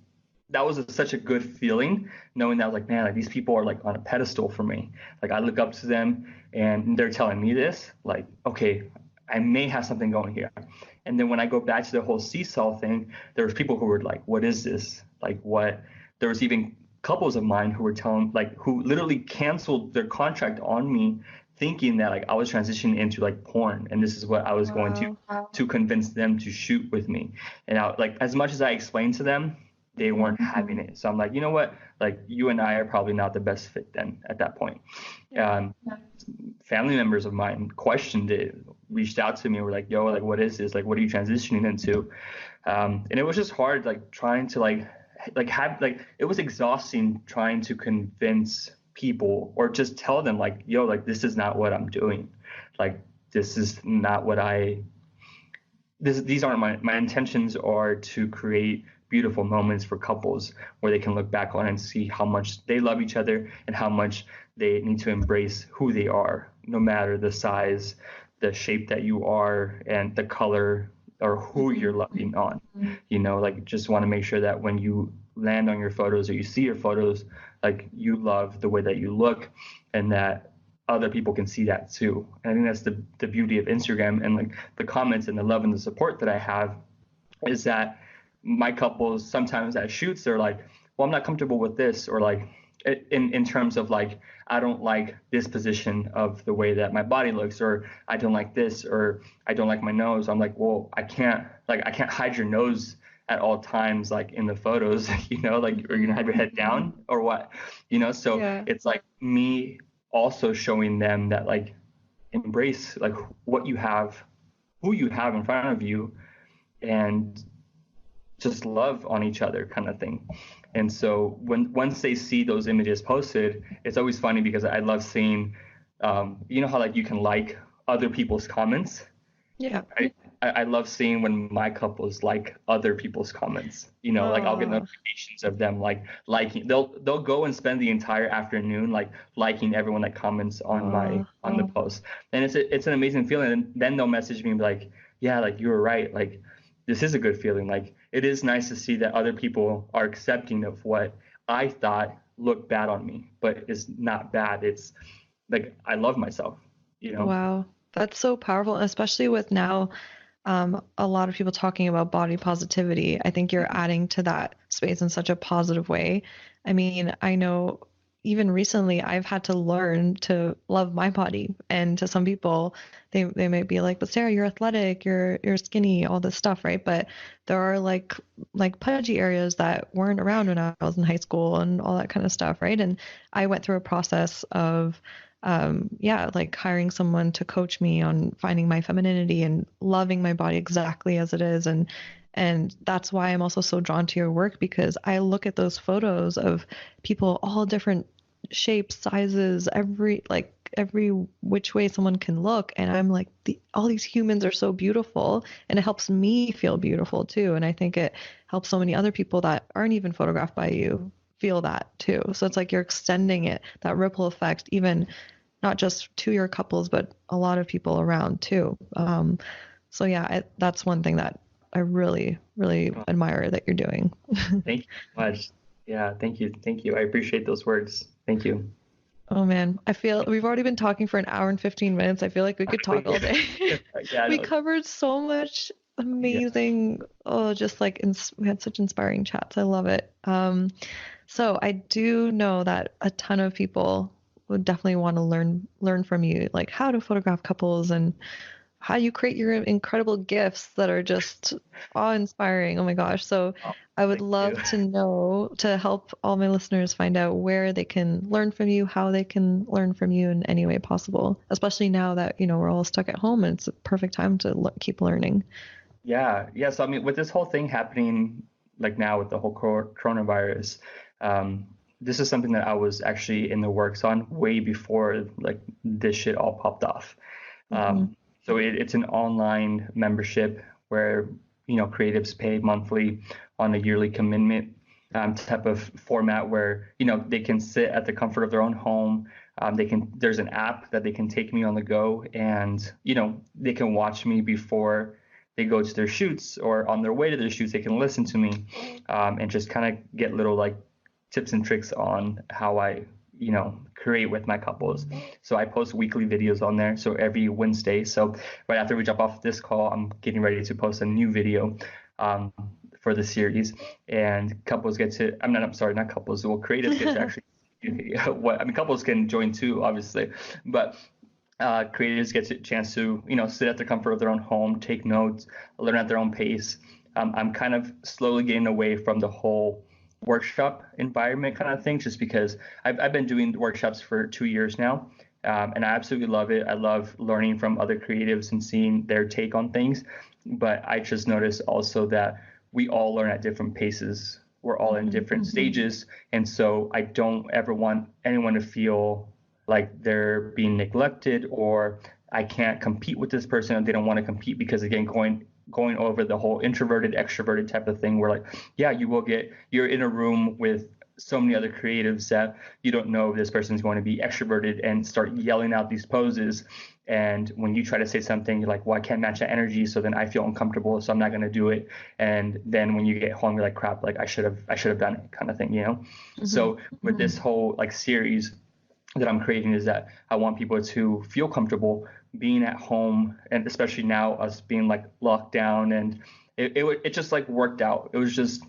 good feeling, knowing that like, man, like these people are like on a pedestal for me. Like, I look up to them and they're telling me this, like, okay, I may have something going here. And then when I go back to the whole seesaw thing, there was people who were like, what is this? Like, what? There was even couples of mine who were who literally canceled their contract on me, thinking that like I was transitioning into like porn, and this is what I was going to convince them to shoot with me. And like, as much as I explained to them, they weren't having it. So I'm like, you know what? Like, you and I are probably not the best fit then at that point. Family members of mine questioned it, reached out to me, were like, yo, like, what is this? Like, what are you transitioning into? And it was just hard, like trying to it was exhausting trying to convince people or just tell them like, yo, like, this is not what I'm doing. Like, this is not what these aren't my intentions are to create beautiful moments for couples where they can look back on and see how much they love each other and how much they need to embrace who they are, no matter the size, the shape that you are, and the color or who you're loving on. Like, just want to make sure that when you land on your photos or you see your photos, like, you love the way that you look and that other people can see that too. And I think that's the beauty of Instagram, and like the comments and the love and the support that I have is that my couples sometimes at shoots, they're like, well, I'm not comfortable with this, or like in terms of like, I don't like this position of the way that my body looks, or I don't like this, or I don't like my nose. I'm like, well, I can't hide your nose at all times, like in the photos, like, or you're gonna have your head down or what, so It's like me also showing them that like, embrace like what you have, who you have in front of you, and just love on each other kind of thing. And so once they see those images posted, it's always funny because I love seeing, how like you can like other people's comments. Yeah. Right? I love seeing when my couples like other people's comments. Like I'll get Oh, notifications of them like liking. They'll go and spend the entire afternoon like liking everyone that comments on the post, and it's an amazing feeling. And then they'll message me and be like, yeah, like you were right. Like this is a good feeling. Like it is nice to see that other people are accepting of what I thought looked bad on me, but is not bad. It's like I love myself. wow. That's so powerful, especially with now a lot of people talking about body positivity. I think you're adding to that space in such a positive way. I mean, I know even recently I've had to learn to love my body. And to some people, they might be like, but Sarah, you're athletic, you're skinny, all this stuff, right? But there are like pudgy areas that weren't around when I was in high school and all that kind of stuff, right? And I went through a process of yeah, like hiring someone to coach me on finding my femininity and loving my body exactly as it is. And that's why I'm also so drawn to your work, because I look at those photos of people all different shapes, sizes, every which way someone can look, and I'm like, all these humans are so beautiful, and it helps me feel beautiful too. And I think it helps so many other people that aren't even photographed by you feel that too. So it's like you're extending it, that ripple effect, even not just to your couples, but a lot of people around too. So yeah, that's one thing that I really, really admire that you're doing. Thank you so much. Yeah, thank you. Thank you. I appreciate those words. Thank you. Oh man, I feel we've already been talking for an hour and 15 minutes. I feel like we could talk all day. Yeah, We no, covered so much yeah. amazing, oh, just like we had such inspiring chats. I love it. So I do know that a ton of people would definitely want to learn from you, like how to photograph couples and how you create your incredible gifts that are just awe-inspiring. Oh my gosh. So Oh, I would thank love you. to know, to help all my listeners find out where they can learn from you, how they can learn from you in any way possible, especially now that, we're all stuck at home and it's a perfect time to keep learning. Yeah, yeah. So I mean, with this whole thing happening, like now with the whole coronavirus, um, this is something that I was actually in the works on way before like this shit all popped off. Mm-hmm. So it's an online membership where creatives pay monthly on a yearly commitment type of format where they can sit at the comfort of their own home. There's an app that they can take me on the go, and they can watch me before they go to their shoots, or on their way to their shoots they can listen to me and just kind of get little like tips and tricks on how I create with my couples. So I post weekly videos on there. So every Wednesday. So right after we jump off this call, I'm getting ready to post a new video for the series, and couples get to. I'm sorry, not couples. Well, creatives get to actually. Couples can join too, obviously, but creators get a chance to sit at the comfort of their own home, take notes, learn at their own pace. I'm kind of slowly getting away from the whole workshop environment kind of thing, just because I've been doing workshops for 2 years now, and I absolutely love it. I love learning from other creatives and seeing their take on things, but I just noticed also that we all learn at different paces. We're all in different stages, and so I don't ever want anyone to feel like they're being neglected, or I can't compete with this person, and they don't want to compete, because again, going over the whole introverted extroverted type of thing, where like, yeah, you're in a room with so many other creatives that you don't know if this person is going to be extroverted and start yelling out these poses, and when you try to say something, you're like, well, I can't match that energy, so then I feel uncomfortable, so I'm not going to do it. And then when you get home, you're like, crap, like I should have done it, kind of thing. So with this whole like series that I'm creating, is that I want people to feel comfortable being at home, and especially now us being like locked down, and it just like worked out. It was just,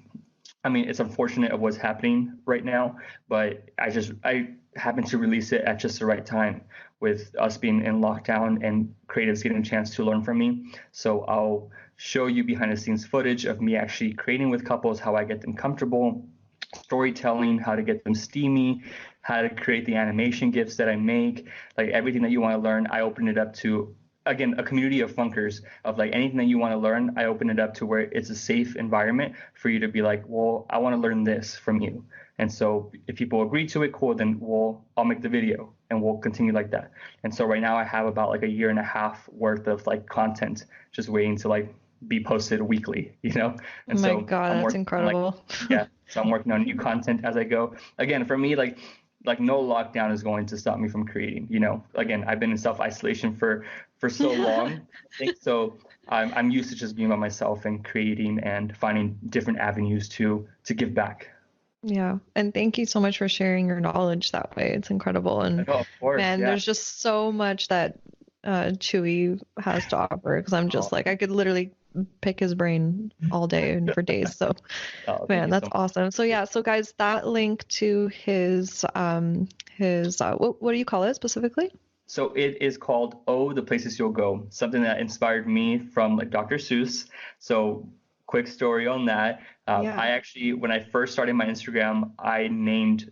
I mean, it's unfortunate of what's happening right now, but I happened to release it at just the right time, with us being in lockdown and creatives getting a chance to learn from me. So I'll show you behind the scenes footage of me actually creating with couples, how I get them comfortable, storytelling, how to get them steamy, how to create the animation gifs that I make, like everything that you want to learn. I open it up to, again, a community of funkers, of like anything that you want to learn. I open it up to where it's a safe environment for you to be like, well, I want to learn this from you. And so if people agree to it, cool, then I'll make the video. and we'll continue like that. And so right now I have about like a year and a half worth of like content just waiting to like be posted weekly, And Oh my God, I'm that's working on, incredible. so I'm working on new content as I go. Again, for me, like no lockdown is going to stop me from creating, Again, I've been in self-isolation for so long, I think. So I'm used to just being by myself and creating and finding different avenues to give back. Yeah. And thank you so much for sharing your knowledge that way. It's incredible. And Oh, of course, man, yeah. there's just so much that Chuy has to offer, because I'm just like, I could literally pick his brain all day and for days. So man, that's awesome. So yeah, so guys, that link to his what do you call it specifically? So it is called Oh, the Places You'll Go, something that inspired me from like Dr. Seuss. So quick story on that. I actually, when I first started my Instagram,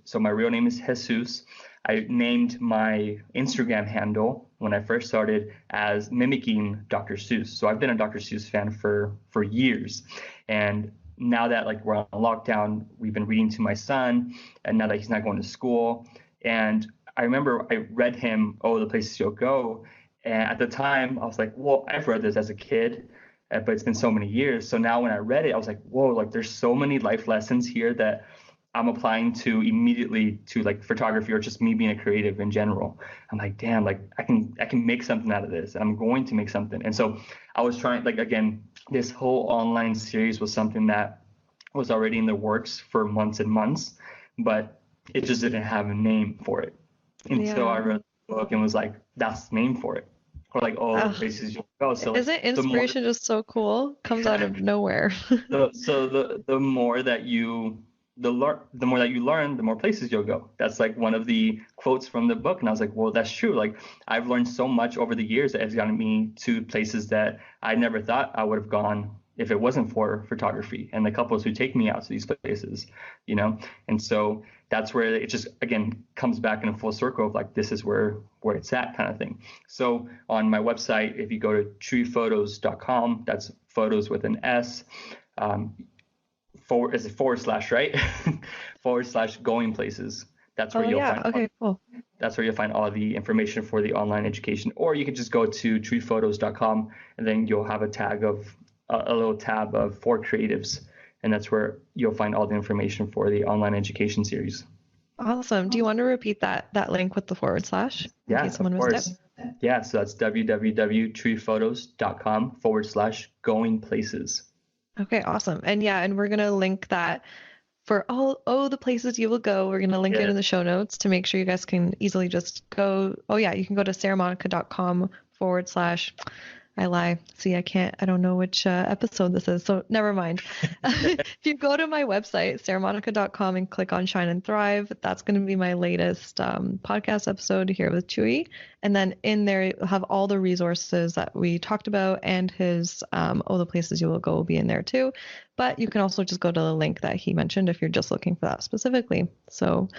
so my real name is Jesus. I named my Instagram handle when I first started as mimicking Dr. Seuss. So I've been a Dr. Seuss fan for years. And now that like we're on lockdown, we've been reading to my son, and now that he's not going to school. And I remember I read him, Oh, the Places You'll Go. And at the time, I was like, well, I've read this as a kid, but it's been so many years. So now when I read it, I was like, whoa, like there's so many life lessons here that I'm applying to immediately to like photography or just me being a creative in general. I'm like, damn, like I can make something out of this, and I'm going to make something. And so I was trying, like, again, this whole online series was something that was already in the works for months and months, but it just didn't have a name for it. Until I read the book and was like, that's the name for it. Or like, oh, the places you'll go. So like, isn't inspiration just so cool? Comes out of nowhere. the more that you learn, the more places you'll go. That's like one of the quotes from the book. And I was like, well, that's true. Like I've learned so much over the years that has gotten me to places that I never thought I would have gone if it wasn't for photography and the couples who take me out to these places, And so that's where it just, again, comes back in a full circle of like, this is where it's at, kind of thing. So on my website, if you go to chuyphotos.com, that's photos with an S, forward slash, right? / going places. That's where you'll find. Okay, cool. That's where you'll find all the information for the online education. Or you can just go to chuyphotos.com, and then you'll have a little tab of for creatives, and that's where you'll find all the information for the online education series. Awesome. Do you want to repeat that link with the / in case someone missed it? Yeah, so that's www.chuyphotos.com / going places. Okay, awesome. And we're gonna link that for all the places you will go. We're gonna link it in the show notes to make sure you guys can easily just go. Oh yeah, you can go to sarahmonica.com / I lie. See, I don't know which episode this is, so never mind. If you go to my website, sarahmonica.com, and click on Shine and Thrive, that's going to be my latest podcast episode here with Chuy. And then in there, you'll have all the resources that we talked about, and his the places you will go will be in there too. But you can also just go to the link that he mentioned if you're just looking for that specifically. So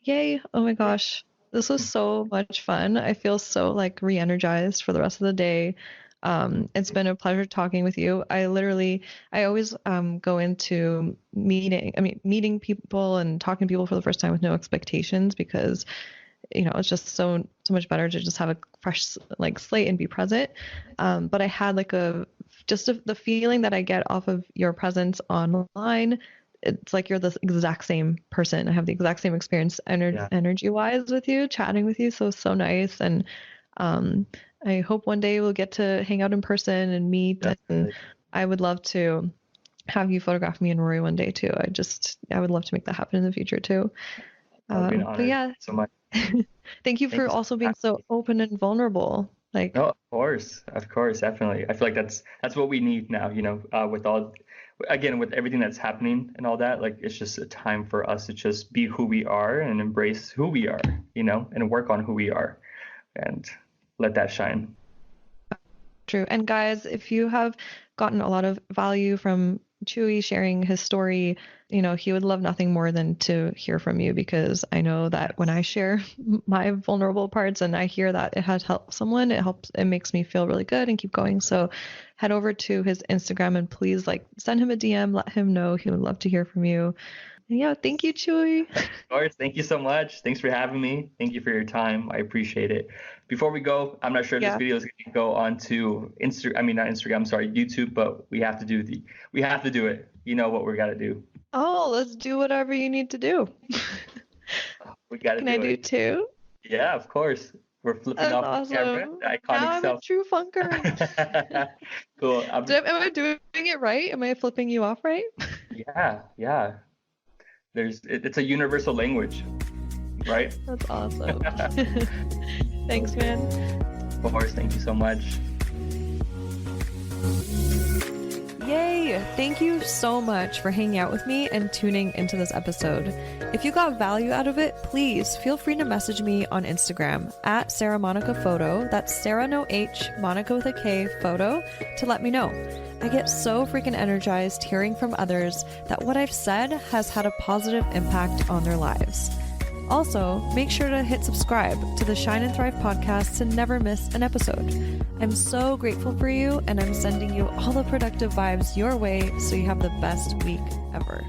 yay. Oh my gosh. This was so much fun. I feel so like re-energized for the rest of the day. It's been a pleasure talking with you. I always go into meeting people and talking to people for the first time with no expectations, because it's just so much better to just have a fresh like slate and be present. But I had like the feeling that I get off of your presence online. It's like you're the exact same person. I have the exact same experience energy wise with you, chatting with you. So nice. And I hope one day we'll get to hang out in person and meet. Definitely. And I would love to have you photograph me and Rory one day too. I would love to make that happen in the future too. But yeah, so much. Thank you for also being so open and vulnerable. Like, no, of course, definitely. I feel like that's what we need now. With everything that's happening and all that, like it's just a time for us to just be who we are and embrace who we are, and work on who we are, and let that shine. True. And guys, if you have gotten a lot of value from Chuy sharing his story, he would love nothing more than to hear from you, because I know that when I share my vulnerable parts and I hear that it has helped someone, it makes me feel really good and keep going. So head over to his Instagram and please send him a DM, let him know. He would love to hear from you. Yeah, thank you, Chuy. Of course. Thank you so much. Thanks for having me. Thank you for your time. I appreciate it. Before we go, I'm not sure if this Yeah. video is going to go onto YouTube, but we have to do it. You know what we got to do. Oh, let's do whatever you need to do. We got to Can do I it. do two? Yeah, of course. We're flipping That's off the camera. awesome. The Now iconic I'm a self. true funker. Cool. Am I doing it right? Am I flipping you off right? Yeah. It's a universal language, right? That's awesome. Thanks, man. Of course. Thank you so much. Yay! Thank you so much for hanging out with me and tuning into this episode. If you got value out of it, please feel free to message me on Instagram at Sarah Monica Photo. That's Sarah no H, Monica with a K, photo, to let me know. I get so freaking energized hearing from others that what I've said has had a positive impact on their lives. Also, make sure to hit subscribe to the Shine and Thrive podcast to never miss an episode. I'm so grateful for you, and I'm sending you all the productive vibes your way so you have the best week ever.